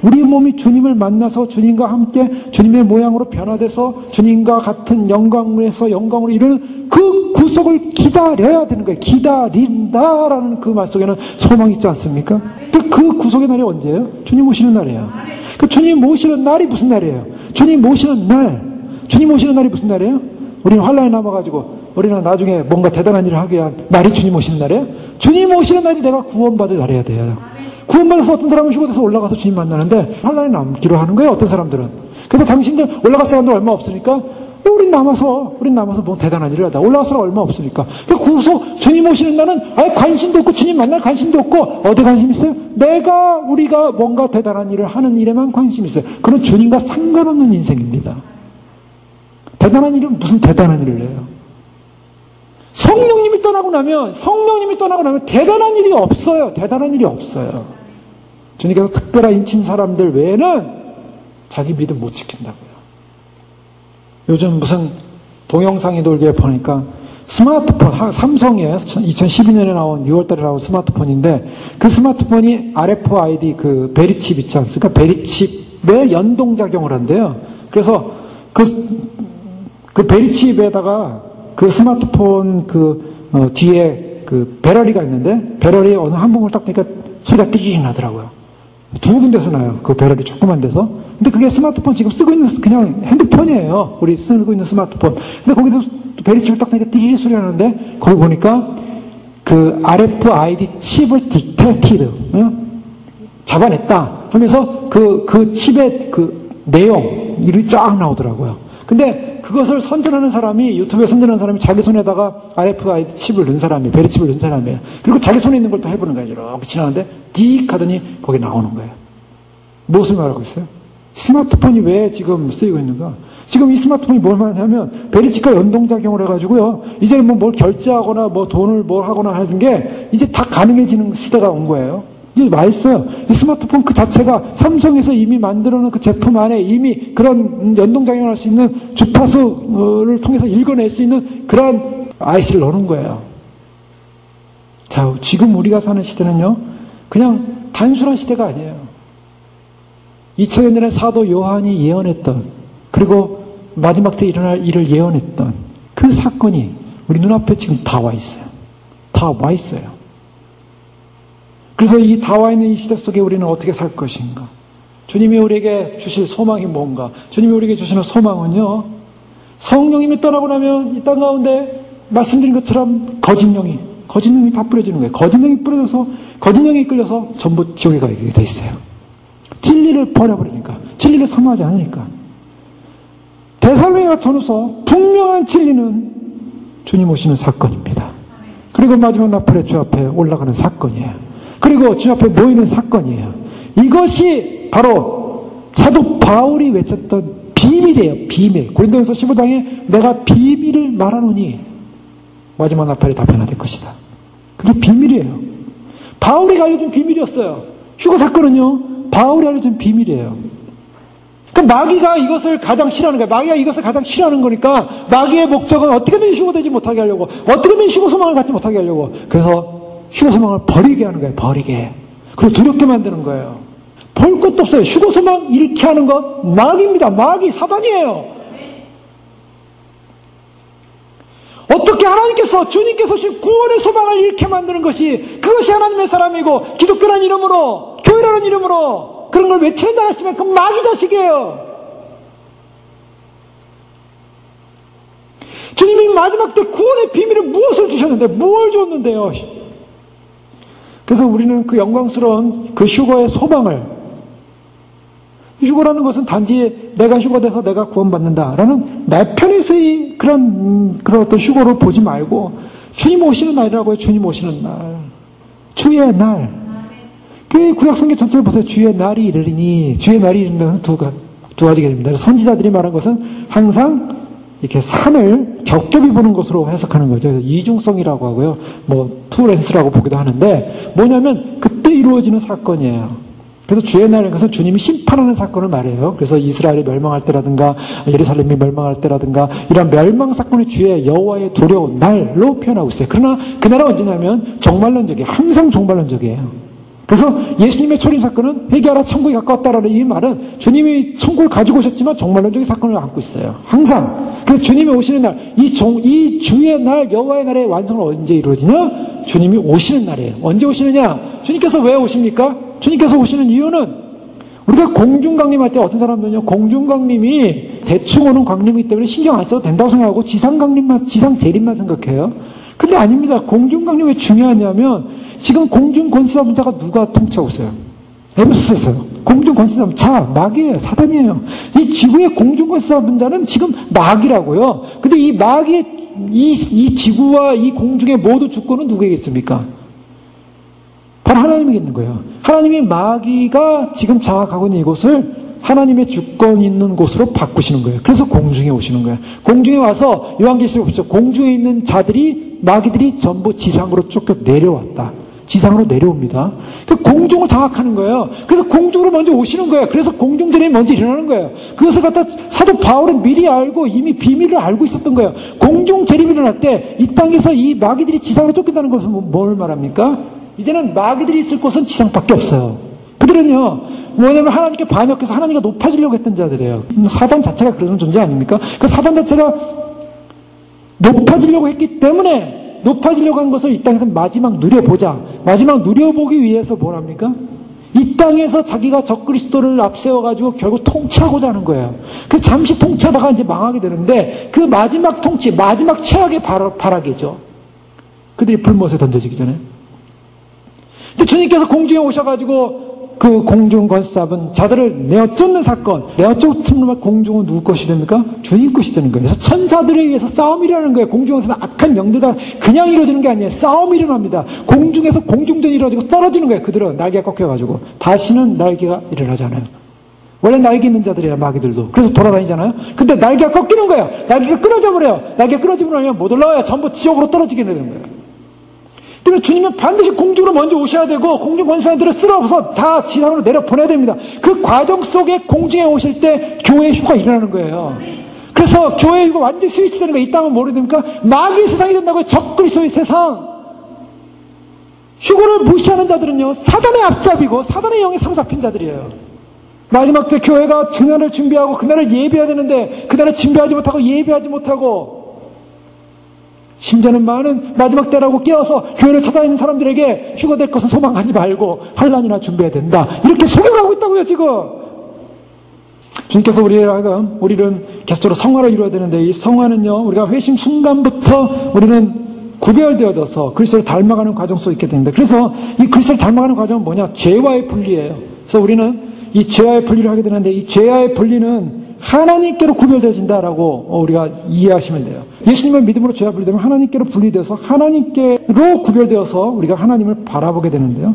우리 몸이 주님을 만나서 주님과 함께 주님의 모양으로 변화돼서 주님과 같은 영광에서 영광으로 이루는 그 구속을 기다려야 되는 거예요. 기다린다라는 그 말 속에는 소망이 있지 않습니까? 그 구속의 날이 언제예요? 주님 오시는 날이에요. 그 주님 오시는 날이 무슨 날이에요? 주님 오시는 날이 무슨 날이에요? 우리는 환란에 남아가지고 우리는 나중에 뭔가 대단한 일을 하기 위한 날이 주님 오시는 날이에요? 주님 오시는 날이 내가 구원받을 날이어야 돼요. 구원받아서 어떤 사람은 휴거돼서 올라가서 주님 만나는데 환란에 남기로 하는 거예요. 어떤 사람들은. 그래서 당신들 올라갈 사람들 얼마 없으니까 우린 남아서 뭐 대단한 일을 하다. 올라갈 사람 얼마 없으니까. 구속 주님 오시는 날은 아예 관심도 없고 주님 만날 관심도 없고 어디 관심 있어요? 우리가 뭔가 대단한 일을 하는 일에만 관심이 있어요. 그건 주님과 상관없는 인생입니다. 대단한 일은 무슨 대단한 일을 해요? 성령님이 떠나고 나면 대단한 일이 없어요. 대단한 일이 없어요. 주님께서 특별한 인친 사람들 외에는 자기 믿음 못 지킨다고요. 요즘 무슨 동영상이 돌게 보니까 스마트폰, 삼성에 2012년에 나온 6월달에 나온 스마트폰인데 그 스마트폰이 RFID 그 베리칩 있지 않습니까? 베리칩에 연동작용을 한대요. 그래서 그 베리칩에다가 그 스마트폰 뒤에 그 배럴이가 있는데 배럴이 어느 한 부분을 딱 대니까 소리가 띠링 나더라고요. 두 군데서 나요. 그 배럴이 조그만 데서. 근데 그게 스마트폰 지금 쓰고 있는 그냥 핸드폰이에요. 우리 쓰고 있는 스마트폰. 근데 거기서 베리칩을 딱 대니까 띠링 소리가 나는데 거기 보니까 그 RFID 칩을 디텍티드 잡아냈다 하면서 그 칩의 그 내용이 쫙 나오더라고요. 근데 그것을 선전하는 사람이 유튜브에 선전하는 사람이 자기 손에다가 RFID 칩을 넣은 사람이에요. 베리칩을 넣은 사람이에요. 그리고 자기 손에 있는 걸 또 해보는 거예요. 이렇게 지나가는데 딕 하더니 거기 나오는 거예요. 무엇을 말하고 있어요? 스마트폰이 왜 지금 쓰이고 있는가? 지금 이 스마트폰이 뭘 말하냐면 베리칩과 연동작용을 해가지고요. 이제는 뭐 뭘 결제하거나 뭐 돈을 뭘 하거나 하는 게 이제 다 가능해지는 시대가 온 거예요. 이게 맛있어요. 이 스마트폰 그 자체가 삼성에서 이미 만들어놓은 그 제품 안에 이미 그런 연동작용을 할 수 있는 주파수를 통해서 읽어낼 수 있는 그런 IC를 넣는 거예요. 자, 지금 우리가 사는 시대는요, 그냥 단순한 시대가 아니에요. 2000년 전에 사도 요한이 예언했던, 그리고 마지막 때 일어날 일을 예언했던 그 사건이 우리 눈앞에 지금 다 와 있어요. 다 와 있어요. 그래서 이 다 와 있는 이 시대 속에 우리는 어떻게 살 것인가? 주님이 우리에게 주실 소망이 뭔가? 주님이 우리에게 주시는 소망은요, 성령님이 떠나고 나면 이 땅 가운데 말씀드린 것처럼 거짓 영이 다 뿌려지는 거예요. 거짓 영이 뿌려져서 거짓 영이 이끌려서 전부 지옥에 가게 돼 있어요. 진리를 버려버리니까, 진리를 사모하지 않으니까. 데살로니가 전후서 분명한 진리는 주님 오시는 사건입니다. 그리고 마지막 나팔의 주 앞에 올라가는 사건이에요. 그리고 주 앞에 모이는 사건이에요. 이것이 바로 사도 바울이 외쳤던 비밀이에요. 비밀. 고린도전서 15장에 내가 비밀을 말하노니 마지막 나팔이 다 변화될 것이다. 그게 비밀이에요. 바울이 알려준 비밀이었어요. 휴거 사건은요, 바울이 알려준 비밀이에요. 그러니까 마귀가 이것을 가장 싫어하는 거예요. 마귀가 이것을 가장 싫어하는 거니까 마귀의 목적은 어떻게든 휴거되지 못하게 하려고, 어떻게든 휴거 소망을 갖지 못하게 하려고. 그래서 휴거 소망을 버리게 하는 거예요. 버리게. 그리고 두렵게 만드는 거예요. 볼 것도 없어요. 휴거 소망 잃게 하는 것 마귀입니다. 마귀, 사단이에요. 어떻게 하나님께서, 주님께서 주신 구원의 소망을 잃게 만드는 것이, 그것이 하나님의 사람이고 기독교라는 이름으로, 교회라는 이름으로 그런 걸 외치는 자가 있으면 그 마귀 자식이에요. 주님이 마지막 때 구원의 비밀을 무엇을 주셨는데, 무엇을 줬는데요? 그래서 우리는 그 영광스러운 그 휴거의 소망을, 휴거라는 것은 단지 내가 휴거돼서 내가 구원받는다라는 내 편에서의 그런 어떤 휴거를 보지 말고, 주님 오시는 날이라고요. 주님 오시는 날. 주의 날. 그 구약성경 전체를 보세요. 주의 날이 이르리니, 주의 날이 이른다는 두 가지 개념입니다. 선지자들이 말한 것은 항상 이렇게 산을 겹겹이 보는 것으로 해석하는 거죠. 이중성이라고 하고요. 투렌스라고 보기도 하는데, 뭐냐면 그때 이루어지는 사건이에요. 그래서 주의 날인 것은 주님이 심판하는 사건을 말해요. 그래서 이스라엘이 멸망할 때라든가 예루살렘이 멸망할 때라든가 이런 멸망 사건이 주의 여호와의 두려운 날로 표현하고 있어요. 그러나 그날은 언제냐면 종말론적이에요. 항상 종말론적이에요. 그래서 예수님의 초림 사건은 회개하라 천국이 가까웠다라는 이 말은 주님이 천국을 가지고 오셨지만 종말론적인 사건을 안고 있어요. 항상. 그래서 주님이 오시는 날, 이 주의 날, 여호와의 날의 완성은 언제 이루어지냐? 주님이 오시는 날이에요. 언제 오시느냐? 주님께서 왜 오십니까? 주님께서 오시는 이유는, 우리가 공중강림할 때 어떤 사람들은요, 공중강림이 대충 오는 강림이기 때문에 신경 안 써도 된다고 생각하고 지상강림만, 지상 재림만 생각해요. 근데 아닙니다. 공중강림이 왜 중요하냐면, 지금 공중권세자분자가 누가 통치하고 있어요? 에베소서요. 공중권세자분자, 마귀예요. 사단이에요. 이 지구의 공중권세자분자는 지금 마귀라고요. 근데 이 마귀의, 이 지구와 이 공중의 모든 주권은 누구에게 있습니까? 바로 하나님에게 있는 거예요. 하나님이 마귀가 지금 장악하고 있는 이곳을 하나님의 주권 있는 곳으로 바꾸시는 거예요. 그래서 공중에 오시는 거예요. 공중에 와서 요한계시록 보시죠. 공중에 있는 자들이 마귀들이 전부 지상으로 쫓겨 내려왔다. 지상으로 내려옵니다. 그 공중을 장악하는 거예요. 그래서 공중으로 먼저 오시는 거예요. 그래서 공중전이 먼저 일어나는 거예요. 그것을 갖다 사도 바울은 미리 알고 이미 비밀을 알고 있었던 거예요. 공중 재림이 일어날 때 이 땅에서 이 마귀들이 지상으로 쫓긴다는 것은 뭘 말합니까? 이제는 마귀들이 있을 곳은 지상밖에 없어요. 그들은요, 뭐냐면 하나님께 반역해서 하나님과 높아지려고 했던 자들이에요. 사단 자체가 그런 존재 아닙니까? 그 사단 자체가 높아지려고 했기 때문에 높아지려고 한 것을 이 땅에서 마지막 누려보자. 마지막 누려보기 위해서 뭘 합니까? 이 땅에서 자기가 적그리스도를 앞세워가지고 결국 통치하고자 하는 거예요. 그 잠시 통치하다가 이제 망하게 되는데 그 마지막 통치, 마지막 최악의 발악이죠. 그들이 불못에 던져지기 전에. 근데 주님께서 공중에 오셔가지고 그 공중 건사분 자들을 내어쫓는 사건, 내어쫓는 공중은 누구 것이 됩니까? 주님 것이 되는 거예요. 그래서 천사들에 의해서 싸움이 일어나는 거예요. 공중에서는 악한 영들과 그냥 이루어지는 게 아니에요. 싸움이 일어납니다. 공중에서 공중전이 이루어지고 떨어지는 거예요. 그들은 날개가 꺾여가지고 다시는 날개가 일어나지 않아요. 원래 날개 있는 자들이에요. 마귀들도. 그래서 돌아다니잖아요. 근데 날개가 꺾이는 거예요. 날개가 끊어져 버려요. 날개가 끊어지고 나면 못 올라와요. 전부 지옥으로 떨어지게 되는 거예요. 때문에 주님은 반드시 공중으로 먼저 오셔야 되고 공중 권사들을 쓸어서 다 지상으로 내려보내야 됩니다. 그 과정 속에 공중에 오실 때 교회의 휴가 일어나는 거예요. 그래서 교회의 휴가 완전히 스위치되는 거예요. 이 땅은 뭐로 됩니까? 마귀의 세상이 된다고요. 적그리스도의 세상. 휴거를 무시하는 자들은요, 사단의 앞잡이고 사단의 영에 사로잡힌 자들이에요. 마지막 때 교회가 그날을 준비하고 그날을 예배해야 되는데 그날을 준비하지 못하고 예배하지 못하고 심지어는 많은 마지막 때라고 깨어서 교회를 찾아다니는 사람들에게 휴거될 것은 소망하지 말고 환난이나 준비해야 된다. 이렇게 속여가고 있다고요, 지금. 주님께서 우리는 계속적으로 성화를 이루어야 되는데 이 성화는요, 우리가 회심 순간부터 우리는 구별되어져서 그리스도를 닮아가는 과정 속에 있게 됩니다. 그래서 이 그리스도를 닮아가는 과정은 뭐냐? 죄와의 분리예요. 그래서 우리는 이 죄와의 분리를 하게 되는데 이 죄와의 분리는 하나님께로 구별되어진다라고 우리가 이해하시면 돼요. 예수님을 믿음으로 죄와 분리되면 하나님께로 분리되어서 하나님께로 구별되어서 우리가 하나님을 바라보게 되는데요.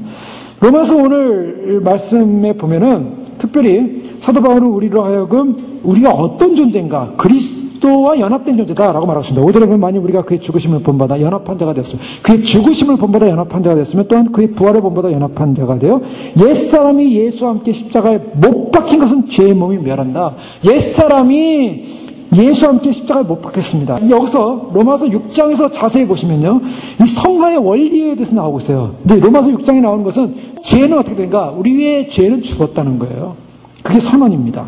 로마서 오늘 말씀에 보면은 특별히 사도 바울은 우리로 하여금 우리가 어떤 존재인가, 그리스도와 연합된 존재다라고 말하십니다. 5절에 보면 만일 우리가 그의 죽으심을 본받아 연합한 자가 됐으면, 그의 죽으심을 본받아 연합한 자가 됐으면 또한 그의 부활을 본받아 연합한 자가 되어 옛사람이 예수와 함께 십자가에 못 박힌 것은 죄의 몸이 멸한다. 옛사람이 예수와 함께 십자가에 못 박혔습니다. 여기서 로마서 6장에서 자세히 보시면요, 이 성화의 원리에 대해서 나오고 있어요. 근데 로마서 6장에 나오는 것은 죄는 어떻게 된가? 우리의 죄는 죽었다는 거예요. 그게 선언입니다.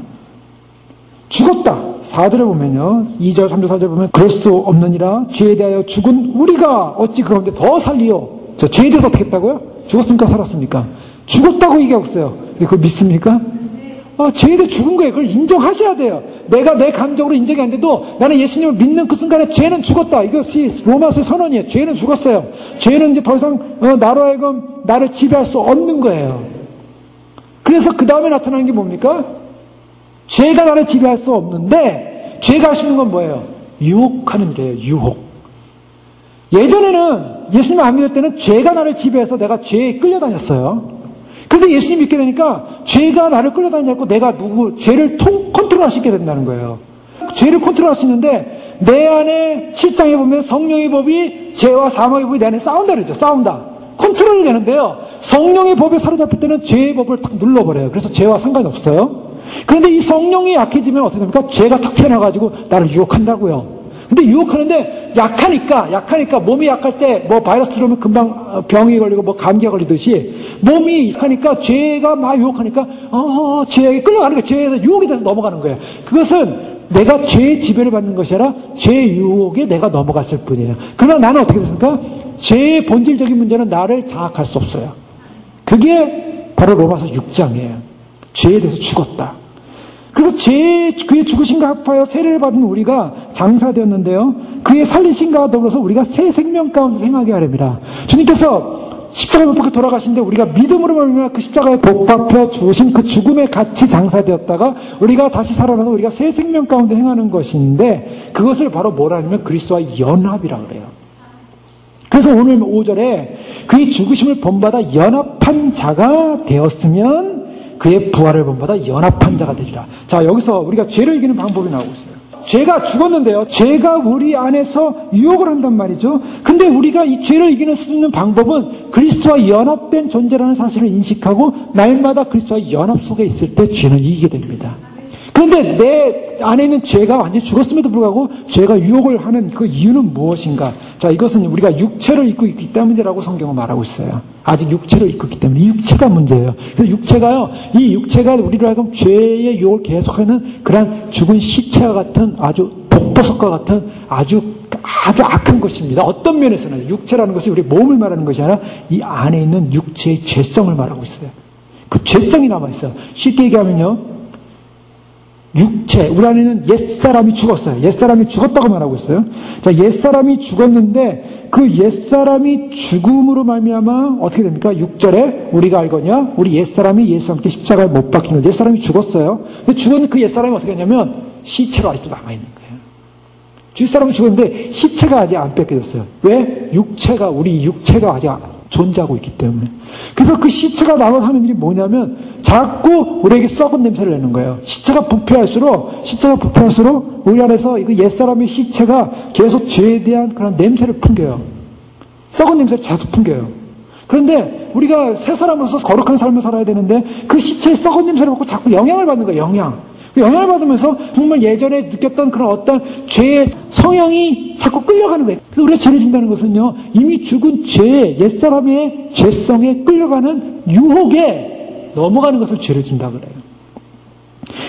죽었다. 4절에 보면요, 2절, 3절, 4절 보면 그럴 수 없느니라 죄에 대하여 죽은 우리가 어찌 그런데 더 살리요. 죄에 대해서 어떻게 했다고요? 죽었습니까? 살았습니까? 죽었다고 얘기하고 있어요. 근데 그걸 믿습니까? 죄에 대해 죽은 거예요. 그걸 인정하셔야 돼요. 내가 내 감정으로 인정이 안 돼도 나는 예수님을 믿는 그 순간에 죄는 죽었다. 이것이 로마서의 선언이에요. 죄는 죽었어요. 죄는 이제 더 이상 나로 하여금 나를 지배할 수 없는 거예요. 그래서 그 다음에 나타나는 게 뭡니까? 죄가 나를 지배할 수 없는데 죄가 할 수 있는 건 뭐예요? 유혹하는 일이에요. 유혹. 예전에는 예수님 안 믿을 때는 죄가 나를 지배해서 내가 죄에 끌려다녔어요. 그런데 예수님 믿게 되니까 죄가 나를 끌려다니지 않고 내가 죄를 컨트롤할 수 있게 된다는 거예요. 죄를 컨트롤할 수 있는데 내 안에 7장에 보면 성령의 법이 죄와 사망의 법이 내 안에 싸운다 그러죠. 싸운다. 컨트롤이 되는데요. 성령의 법에 사로잡힐 때는 죄의 법을 탁 눌러버려요. 그래서 죄와 상관이 없어요. 그런데 이 성령이 약해지면 어떻게 됩니까? 죄가 탁 튀어나와가지고 나를 유혹한다고요. 근데 유혹하는데 약하니까 몸이 약할 때 뭐 바이러스 들어오면 금방 병이 걸리고 뭐 감기가 걸리듯이 몸이 약하니까 죄가 막 유혹하니까 죄에게 끌려가는 거예요. 죄에서 유혹이 돼서 넘어가는 거예요. 그것은 내가 죄의 지배를 받는 것이 아니라 죄의 유혹에 내가 넘어갔을 뿐이에요. 그러나 나는 어떻게 됐습니까? 죄의 본질적인 문제는 나를 장악할 수 없어요. 그게 바로 로마서 6장이에요. 죄에 대해서 죽었다. 그래서 그의 죽으심과 합하여 세례를 받은 우리가 장사되었는데요. 그의 살리심과 더불어서 우리가 새 생명 가운데 행하게 하렵니다. 주님께서 십자가에 못 박혀 돌아가신데 우리가 믿음으로 말미암아 그 십자가에 복받혀 주신 그 죽음에 같이 장사되었다가 우리가 다시 살아나서 우리가 새 생명 가운데 행하는 것인데 그것을 바로 뭐라 하냐면 그리스도와 연합이라고 그래요. 그래서 오늘 5절에 그의 죽으심을 본받아 연합한 자가 되었으면 그의 부활을 본보다 연합한 자가 되리라. 자, 여기서 우리가 죄를 이기는 방법이 나오고 있어요. 죄가 죽었는데요. 죄가 우리 안에서 유혹을 한단 말이죠. 근데 우리가 이 죄를 이기는 수 있는 방법은 그리스도와 연합된 존재라는 사실을 인식하고 날마다 그리스도와 연합 속에 있을 때 죄는 이기게 됩니다. 그런데 내 안에 있는 죄가 완전히 죽었음에도 불구하고 죄가 유혹을 하는 그 이유는 무엇인가? 자, 이것은 우리가 육체를 입고 있기 때문이라고 성경은 말하고 있어요. 아직 육체를 입고 있기 때문에. 이 육체가 문제예요. 그래서 육체가요, 이 육체가 우리로 하여금 죄의 유혹을 계속하는 그런 죽은 시체와 같은 아주 독버섯과 같은 아주 악한 것입니다. 어떤 면에서는 육체라는 것이 우리 몸을 말하는 것이 아니라 이 안에 있는 육체의 죄성을 말하고 있어요. 그 죄성이 남아있어요. 쉽게 얘기하면요, 육체, 우리 안에는 옛사람이 죽었어요. 옛사람이 죽었다고 말하고 있어요. 자, 옛사람이 죽었는데 그 옛사람이 죽음으로 말미암아 어떻게 됩니까? 6절에 우리가 알거냐? 우리 옛사람이 예수와 함께 십자가에 못 박힌 것. 옛사람이 죽었어요. 근데 죽었는데 그 옛사람이 어떻게 했냐면 시체로 아직도 남아있는 거예요. 뒷사람은 죽었는데 시체가 아직 안 뺏겨졌어요. 왜? 우리 육체가 아직 존재하고 있기 때문에. 그래서 그 시체가 남아서 하는 일이 뭐냐면 자꾸 우리에게 썩은 냄새를 내는 거예요. 시체가 부패할수록 우리 안에서 그 옛사람의 시체가 계속 죄에 대한 그런 냄새를 풍겨요. 썩은 냄새를 계속 풍겨요. 그런데 우리가 새 사람으로서 거룩한 삶을 살아야 되는데 그 시체의 썩은 냄새를 맡고 자꾸 영향을 받는 거예요. 영향을 받으면서 정말 예전에 느꼈던 그런 어떤 죄의 성향이 자꾸 끌려가는 거예요. 그래서 우리가 죄를 진다는 것은요, 이미 죽은 옛사람의 죄성에 끌려가는 유혹에 넘어가는 것을 죄를 진다 그래요.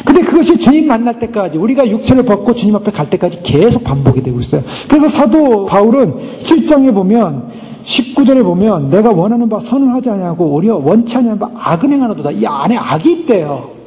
근데 그것이 주님 만날 때까지, 우리가 육체를 벗고 주님 앞에 갈 때까지 계속 반복이 되고 있어요. 그래서 사도 바울은 7장에 보면 19절에 보면 내가 원하는 바 선을 하지 아니하고 오히려 원치 아니하는 바 악을 행하노도다. 이 안에 악이 있대요.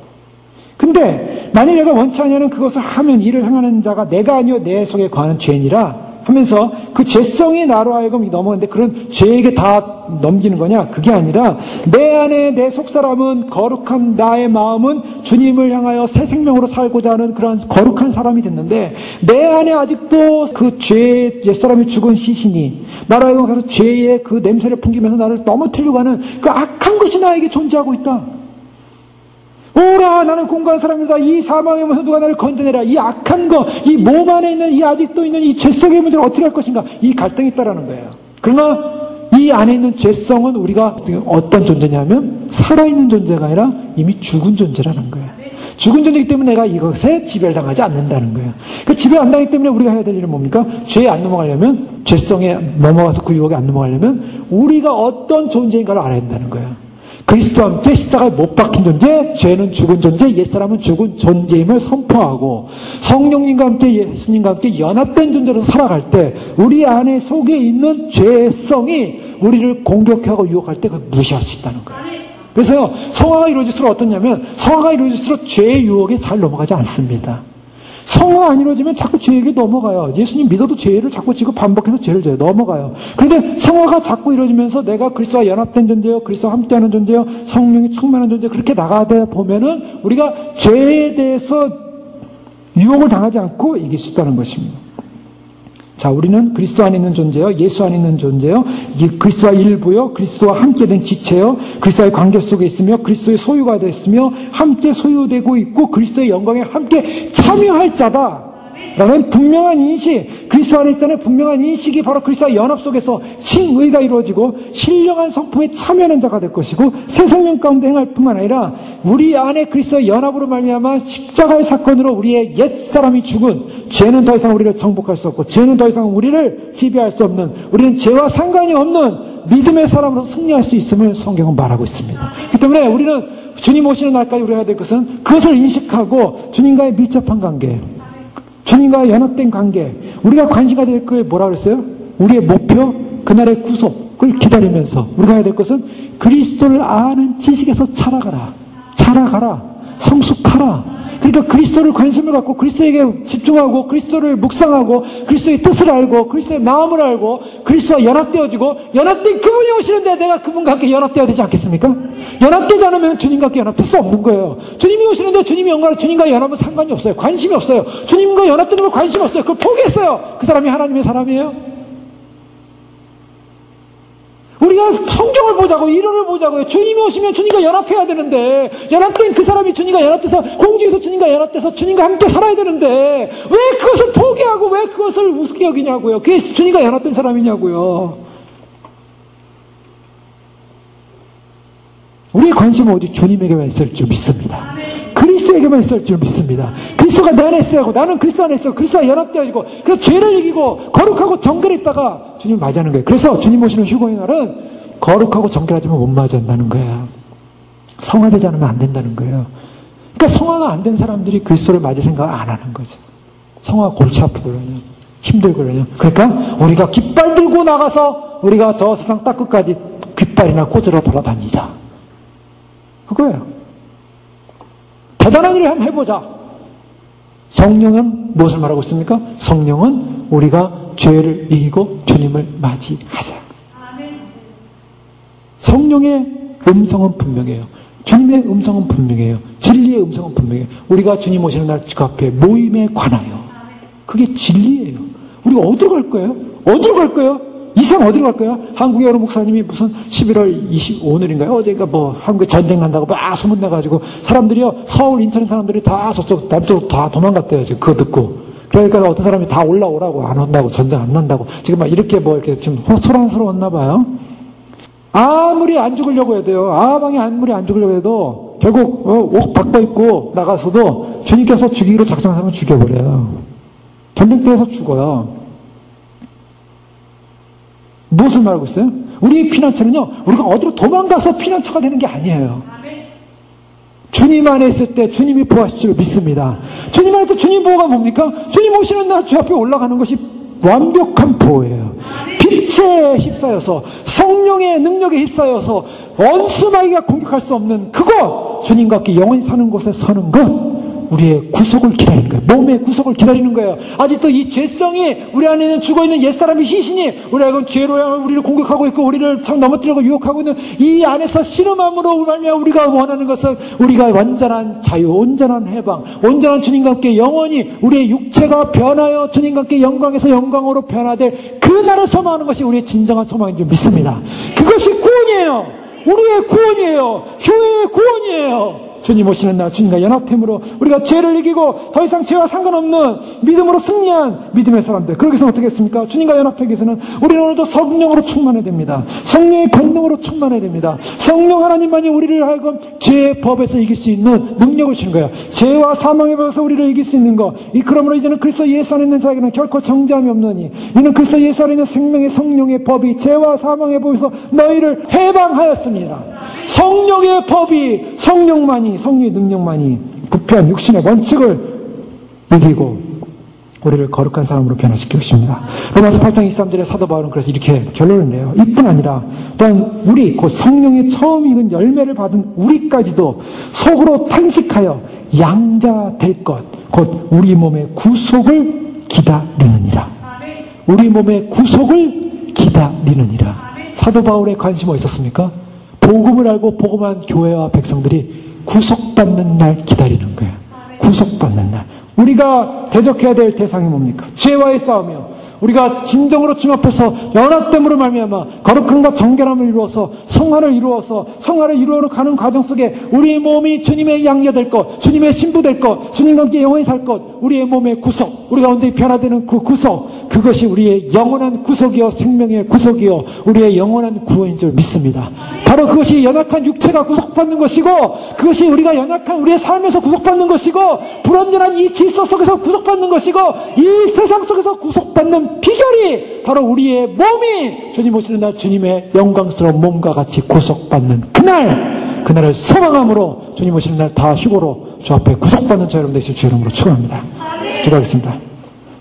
근데 만일 내가 원치 아니하는 그것을 하면 이를 행하는 자가 내가 아니요 내 속에 거하는 죄니라 하면서 그 죄성이 나로 하여금 넘어가는데 그런 죄에게 다 넘기는 거냐? 그게 아니라 내 안에 내 속사람은 거룩한 나의 마음은 주님을 향하여 새 생명으로 살고자 하는 그런 거룩한 사람이 됐는데 내 안에 아직도 그 죄 옛사람이 죽은 시신이 나로 하여금 가서 죄의 그 냄새를 풍기면서 나를 넘어뜨리려고 하는 그 악한 것이 나에게 존재하고 있다. 오라 나는 공고한 사람이다. 이 사망의 문에서 누가 나를 건져내라. 이 악한 거, 이 몸 안에 있는 이 아직도 있는 이 죄성의 문제를 어떻게 할 것인가. 이 갈등이 있다라는 거예요. 그러나 이 안에 있는 죄성은 우리가 어떤 존재냐면 살아있는 존재가 아니라 이미 죽은 존재라는 거예요. 죽은 존재이기 때문에 내가 이것에 지배당하지 않는다는 거예요. 그 지배 안 당하기 때문에 우리가 해야 될 일은 뭡니까? 죄에 안 넘어가려면, 죄성에 넘어가서 그 유혹에 안 넘어가려면 우리가 어떤 존재인가를 알아야 된다는 거예요. 그리스도와 함께 십자가에 못 박힌 존재, 죄는 죽은 존재, 옛사람은 죽은 존재임을 선포하고 성령님과 함께 예수님과 함께 연합된 존재로 살아갈 때 우리 안에 속에 있는 죄성이 우리를 공격하고 유혹할 때 그걸 무시할 수 있다는 거예요. 그래서요, 성화가 이루어질수록 어떠냐면 성화가 이루어질수록 죄의 유혹에 잘 넘어가지 않습니다. 성화가 안 이루어지면 자꾸 죄에게 넘어가요. 예수님 믿어도 죄를 자꾸 지고 반복해서 죄를 져요. 넘어가요. 그런데 성화가 자꾸 이루어지면서 내가 그리스도와 연합된 존재요, 그리스도와 함께하는 존재요, 성령이 충만한 존재, 그렇게 나가다 보면은 우리가 죄에 대해서 유혹을 당하지 않고 이길 수 있다는 것입니다. 자, 우리는 그리스도 안에 있는 존재요, 예수 안에 있는 존재요, 그리스도와 일부요, 그리스도와 함께 된 지체요, 그리스도의 관계 속에 있으며 그리스도의 소유가 됐으며 함께 소유되고 있고 그리스도의 영광에 함께 참여할 자다 라는 분명한 인식, 그리스도 안에 있다는 분명한 인식이 바로 그리스도와 연합 속에서 칭의가 이루어지고 신령한 성품에 참여하는 자가 될 것이고 새 생명 가운데 행할 뿐만 아니라 우리 안에 그리스도의 연합으로 말미암아 십자가의 사건으로 우리의 옛사람이 죽은 죄는 더 이상 우리를 정복할 수 없고 죄는 더 이상 우리를 지배할 수 없는, 우리는 죄와 상관이 없는 믿음의 사람으로서 승리할 수 있음을 성경은 말하고 있습니다. 그렇기 때문에 우리는 주님 오시는 날까지 우리가 해야 될 것은 그것을 인식하고 주님과의 밀접한 관계, 주님과 연합된 관계, 우리가 관심 가져야 될 거에 뭐라 그랬어요? 우리의 목표, 그날의 구속을 기다리면서 우리가 해야 될 것은 그리스도를 아는 지식에서 자라가라, 성숙하라. 그러니까 그리스도를 관심을 갖고 그리스도에게 집중하고 그리스도를 묵상하고 그리스도의 뜻을 알고 그리스도의 마음을 알고 그리스도와 연합되어지고 연합된 그분이 오시는데 내가 그분과 함께 연합되어야 되지 않겠습니까? 연합되지 않으면 주님과 함께 연합될 수 없는 거예요. 주님이 오시는데 주님이 영광을, 주님과 연합은 상관이 없어요. 관심이 없어요. 주님과 연합되는 거 관심 없어요. 그걸 포기했어요. 그 사람이 하나님의 사람이에요? 우리가 성경을 보자고, 이론을 보자고요. 주님이 오시면 주님과 연합해야 되는데, 연합된 그 사람이 주님과 연합돼서, 공중에서 주님과 연합돼서 주님과 함께 살아야 되는데, 왜 그것을 포기하고 왜 그것을 우습게 여기냐고요. 그게 주님과 연합된 사람이냐고요. 우리의 관심은 오직 주님에게만 있을 줄 믿습니다. 그리스도에게만 있을 줄 믿습니다. 그리스도가 내 안에 있어야 하고 나는 그리스도 안에 있어. 그리스도와 연합되어지고 그래서 죄를 이기고 거룩하고 정결했다가 주님을 맞이하는 거예요. 그래서 주님 오시는 휴거의 날은 거룩하고 정결하지만 못 맞이한다는 거예요. 성화되지 않으면 안 된다는 거예요. 그러니까 성화가 안 된 사람들이 그리스도를 맞을 생각을 안 하는 거죠. 성화가 골치 아프고 그러냐, 힘들고 그러냐. 그러니까 우리가 깃발 들고 나가서 우리가 저 세상 땅 끝까지 깃발이나 꽂으러 돌아다니자. 그거예요. 대단한 일을 한번 해보자. 성령은 무엇을 말하고 있습니까? 성령은 우리가 죄를 이기고 주님을 맞이하자. 성령의 음성은 분명해요. 주님의 음성은 분명해요. 진리의 음성은 분명해요. 우리가 주님 오시는 날 그 앞에 모임에 관하여. 그게 진리예요. 우리가 어디로 갈 거예요? 어디로 갈 거예요? 이상 어디로 갈 거예요? 한국의 여러 목사님이 무슨 11월 25일인가요? 어제가 뭐 한국에 전쟁 난다고 막 소문내가지고 사람들이요, 서울, 인천 사람들이 다 저쪽 남쪽으로 다 도망갔대요. 지금 그거 듣고. 그러니까 어떤 사람이 다 올라오라고, 안 온다고, 전쟁 안 난다고. 지금 막 이렇게 뭐 이렇게 좀 소란스러웠나 봐요. 아무리 안 죽으려고 해도요, 아방이 아무리 안 죽으려고 해도 결국 옷 바꿔 입고 나가서도 주님께서 죽이기로 작정하면 죽여버려요. 전쟁터에서 죽어요. 무엇을 말하고 있어요? 우리의 피난처는요, 우리가 어디로 도망가서 피난처가 되는 게 아니에요. 주님 안에 있을 때 주님이 보호하실 줄 믿습니다. 주님 안에 있을 때 주님 보호가 뭡니까? 주님 오시는 날 주 앞에 올라가는 것이 완벽한 보호예요. 빛에 휩싸여서, 성령의 능력에 휩싸여서 원수마귀가 공격할 수 없는 그것, 주님과 함께 영원히 사는 곳에 서는 것, 우리의 구속을 기다리는 거예요. 몸의 구속을 기다리는 거예요. 아직도 이 죄성이 우리 안에 있는 죽어있는 옛사람이 시신이 우리가 죄로 우리를 공격하고 있고 우리를 참 넘어뜨리고 유혹하고 있는 이 안에서 신음함으로 말미암아 우리가 원하는 것은 우리가 완전한 자유, 온전한 해방, 온전한 주님과 함께 영원히 우리의 육체가 변하여 주님과 함께 영광에서 영광으로 변화될 그날을 소망하는 것이 우리의 진정한 소망인 줄 믿습니다. 그것이 구원이에요. 우리의 구원이에요. 교회의 구원이에요. 주님 오시는 날 주님과 연합됨으로 우리가 죄를 이기고 더 이상 죄와 상관없는 믿음으로 승리한 믿음의 사람들. 그러기 위해서는 어떻게 했습니까? 주님과 연합되기 위해서는 우리는 오늘도 성령으로 충만해야 됩니다. 성령의 권능으로 충만해야 됩니다. 성령 하나님만이 우리를 하여금 죄의 법에서 이길 수 있는 능력을 주는 거예요. 죄와 사망의 법에서 우리를 이길 수 있는 것. 그러므로 이제는 그리스도 예수 안에 있는 자에게는 결코 정죄함이 없느니 이는 그리스도 예수 안에 있는 생명의 성령의 법이 죄와 사망의 법에서 너희를 해방하였습니다. 성령의 법이, 성령의 능력만이 부패한 육신의 원칙을 이기고 우리를 거룩한 사람으로 변화시킬 것입니다. 로마서 8장 23절에 사도 바울은 그래서 이렇게 결론을 내요. 이뿐 아니라 또한 우리 곧 성령의 처음 익은 열매를 받은 우리까지도 속으로 탄식하여 양자 될 것, 곧 우리 몸의 구속을 기다리느니라. 우리 몸의 구속을 기다리느니라. 사도 바울의 관심 어디 있었습니까? 복음을 알고 복음한 교회와 백성들이 구속받는 날 기다리는 거예요. 구속받는 날. 우리가 대적해야 될 대상이 뭡니까? 죄와의 싸움이요. 우리가 진정으로 주님 앞에서 연합됨으로 말미암아 거룩함과 정결함을 이루어서 성화를 이루어 가는 과정 속에 우리의 몸이 주님의 양녀될 것, 주님의 신부될 것, 주님과 함께 영원히 살 것, 우리의 몸의 구속, 우리가 온전히 변화되는 그 구속, 그것이 우리의 영원한 구속이요 생명의 구속이요 우리의 영원한 구원인 줄 믿습니다. 바로 그것이 연약한 육체가 구속받는 것이고, 그것이 우리가 연약한 우리의 삶에서 구속받는 것이고, 불완전한 이 질서 속에서 구속받는 것이고, 이 세상 속에서 구속받는 비결이 바로 우리의 몸이 주님 오시는 날 주님의 영광스러운 몸과 같이 구속받는 그날을 소망함으로 주님 오시는 날 다 휴고로 주 앞에 구속받는 저 여러분 되실 주 이름으로 축원합니다. 기도하겠습니다.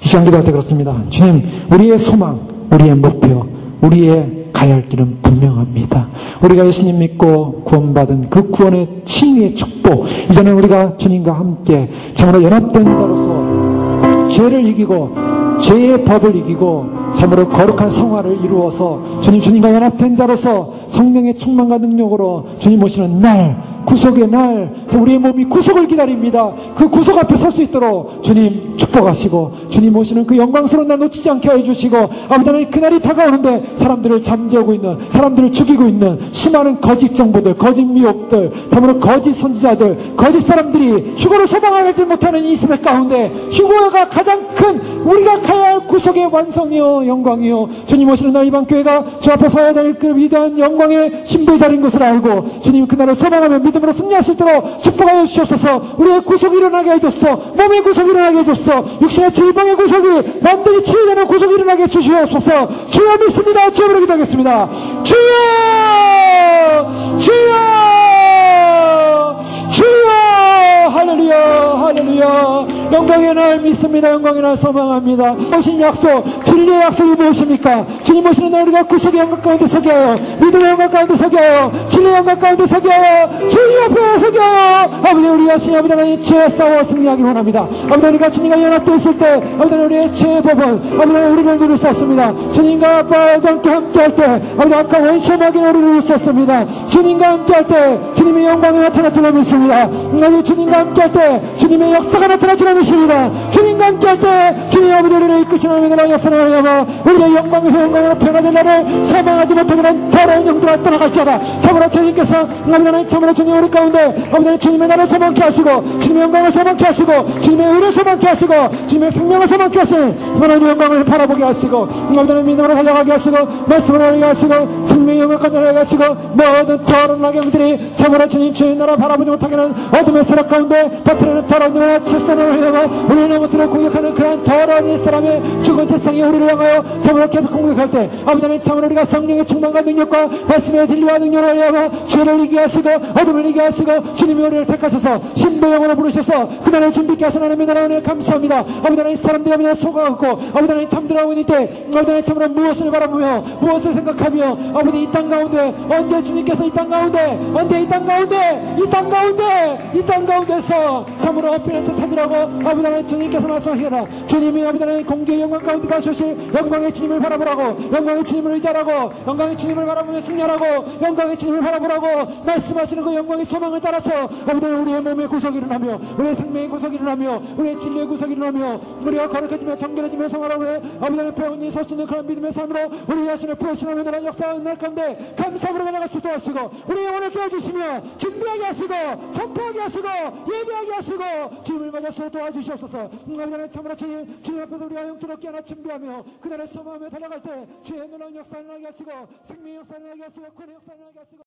이 시간 기도할 때 그렇습니다. 주님, 우리의 소망, 우리의 목표, 우리의 가야 할 길은 분명합니다. 우리가 예수님 믿고 구원받은 그 구원의 칭의의 축복, 이제는 우리가 주님과 함께 참으로 연합된 자로서 죄를 이기고 죄의 법을 이기고 참으로 거룩한 성화를 이루어서 주님과 연합된 자로서 성령의 충만과 능력으로 주님 오시는 날, 구속의 날, 우리의 몸이 구속을 기다립니다. 그 구속 앞에 설 수 있도록 주님 축복합니다. 축복하시고 주님 오시는 그 영광스러운 날 놓치지 않게 해주시고 아버지 하나님 그날이 다가오는데 사람들을 잠재우고 있는 사람들을 죽이고 있는 수많은 거짓 정보들 거짓 미혹들 참으로 거짓 선지자들 거짓 사람들이 휴거를 소망하지 못하는 이 시대 가운데 휴거가 가장 큰 우리가 가야 할 구속의 완성이요 영광이요 주님 오시는 날 이방 교회가 주 앞에 서야 될 그 위대한 영광의 신부의 자리인 것을 알고 주님 그날을 소망하며 믿음으로 승리할 수 있도록 축복하여 주시옵소서. 우리의 구속이 일어나게 해줬어. 몸의 구속이 일어나게 해줬어. 육신의 질병의 구속이 완전히 치유되는 구속이 일어나게 해주시옵소서. 주여 믿습니다. 주여 기도하겠습니다. 주여 주여 주여 할렐루야 할렐루야 영광의 날 믿습니다. 영광의 날 소망합니다. 오신 약속 진리의 약속이 무엇입니까? 주님 오시는 날 우리가 구속의 영광 가운데 서게 하여 믿음의 영광 가운데 서게 하여 진리의 영광 가운데 서게 하여 주님 앞에 서게 하여 아버지 우리가 신의 아버지 하나님 죄에 싸워 승리하기 원합니다. 아버지 우리가 주님과 연합되어 있을 때 아버지 우리의 죄의 법은 아버지 우리를 누릴 수 없습니다. 주님과 아버지 함께 할 때 아버지 아까 원수마귀 우리를 누릴 수 없습니다. 주님과 함께 할 때 주님의 영광이 나타날 줄 믿습니다. 아버지 주님과 함께 할 때 주님의 역사가 나타날 줄 믿습니다. 주님과 함께 할 때 주님 아버지 우리를 이끄시는 하나님의 역사를 하여 우리의 영광에서 영광으로 변화된 날을 소망하지 못하게 된 더러운 영들아 떠나갈지어다. 참으로 주님께서 아버지 하나님 참으로 주님 우리 가운데 아버지 하나님 주님의 나를 소망케 하시고 주님의 영광을 소망케 하시고 주님의 의를 소망케 하시고 주님의 생명을 소망케 하신 하나님의 영광을 바라보게 하시고 아버지 하나님 믿음으로 달려가게 하시고 말씀을 알게 하시고 생명의 영광을 건너게 하시고 모든 더러운 악영들이 참으로 주님 주의 나라 바라보지 못하게 하는 어둠의 세력 가운데 터뜨리는 더러운 나라 질서를 향하여 우리의 나무들을 공격하는 그런 더러운 이 사람의 죽은 세상이 우리를 향하여 참으로 계속 공격할 때 아버지 하나님 참으로 우리가 성령의 충만과 능력과 말씀의 진리와 능력을 향하여 죄를 이기게 하시고 어둠을 이기게 하시고 주님이 우리를 택하셔서 신부의 영으로 부르셔서 그날을 준비케 하신 하나님의 나라 은혜 감사합니다. 아버지 하나님 사람들이 아버지 속아갖고 아버지 하나님 잠들어가고 있을 때 아버지 하나님 참으로 무엇을 바라보며 무엇을 생각하며 아버지 이 땅 가운데 언제 주님께서 이 땅 가운데 언제 이 땅 가운데 이 땅 가운데 이 땅 가운데서 참으로 피라토 찾으라고 아버지 하나님 주님께서 말씀하시라. 주님이 아버지 하나님 공주의 영광 가운데 가셔실 영광의 주님을 바라보라고 영광의 주님을 의지하라고 영광의 주님을 바라보며 승리하라고 영광의 주님을 바라보라고 말씀하시는 그 영광의 소망을 따라서 아버지 하나님 우리의 몸의 구속이 일어나며 우리의 생명의 구속이 일어나며 우리의 진리의 구속이 일어나며 우리가 거룩해지며 정결해지며 성화라고 해 아버지 하나님 배우니 설 수 있는 그런 믿음의 삶으로 우리 자신을 부어시나며 나라는 역사가 은날 가운데 감사함으로 나아갈 수 있도록 하시고 우리의 영혼을 깨워주시며 준비하게 하시고 선포하게 하시고 예배하게 하시고 주님을 맞아서 도와주시옵소서. 아버지 하나님 참으로 주님 앞에서 우리가 영적으로 깨어나 준비하며 그날의 소망하며 달려갈 때 주의 놀라운 역사를 나게 하시고 생명의 역사를 나게 하시고 구원의 역사를 나게 하시고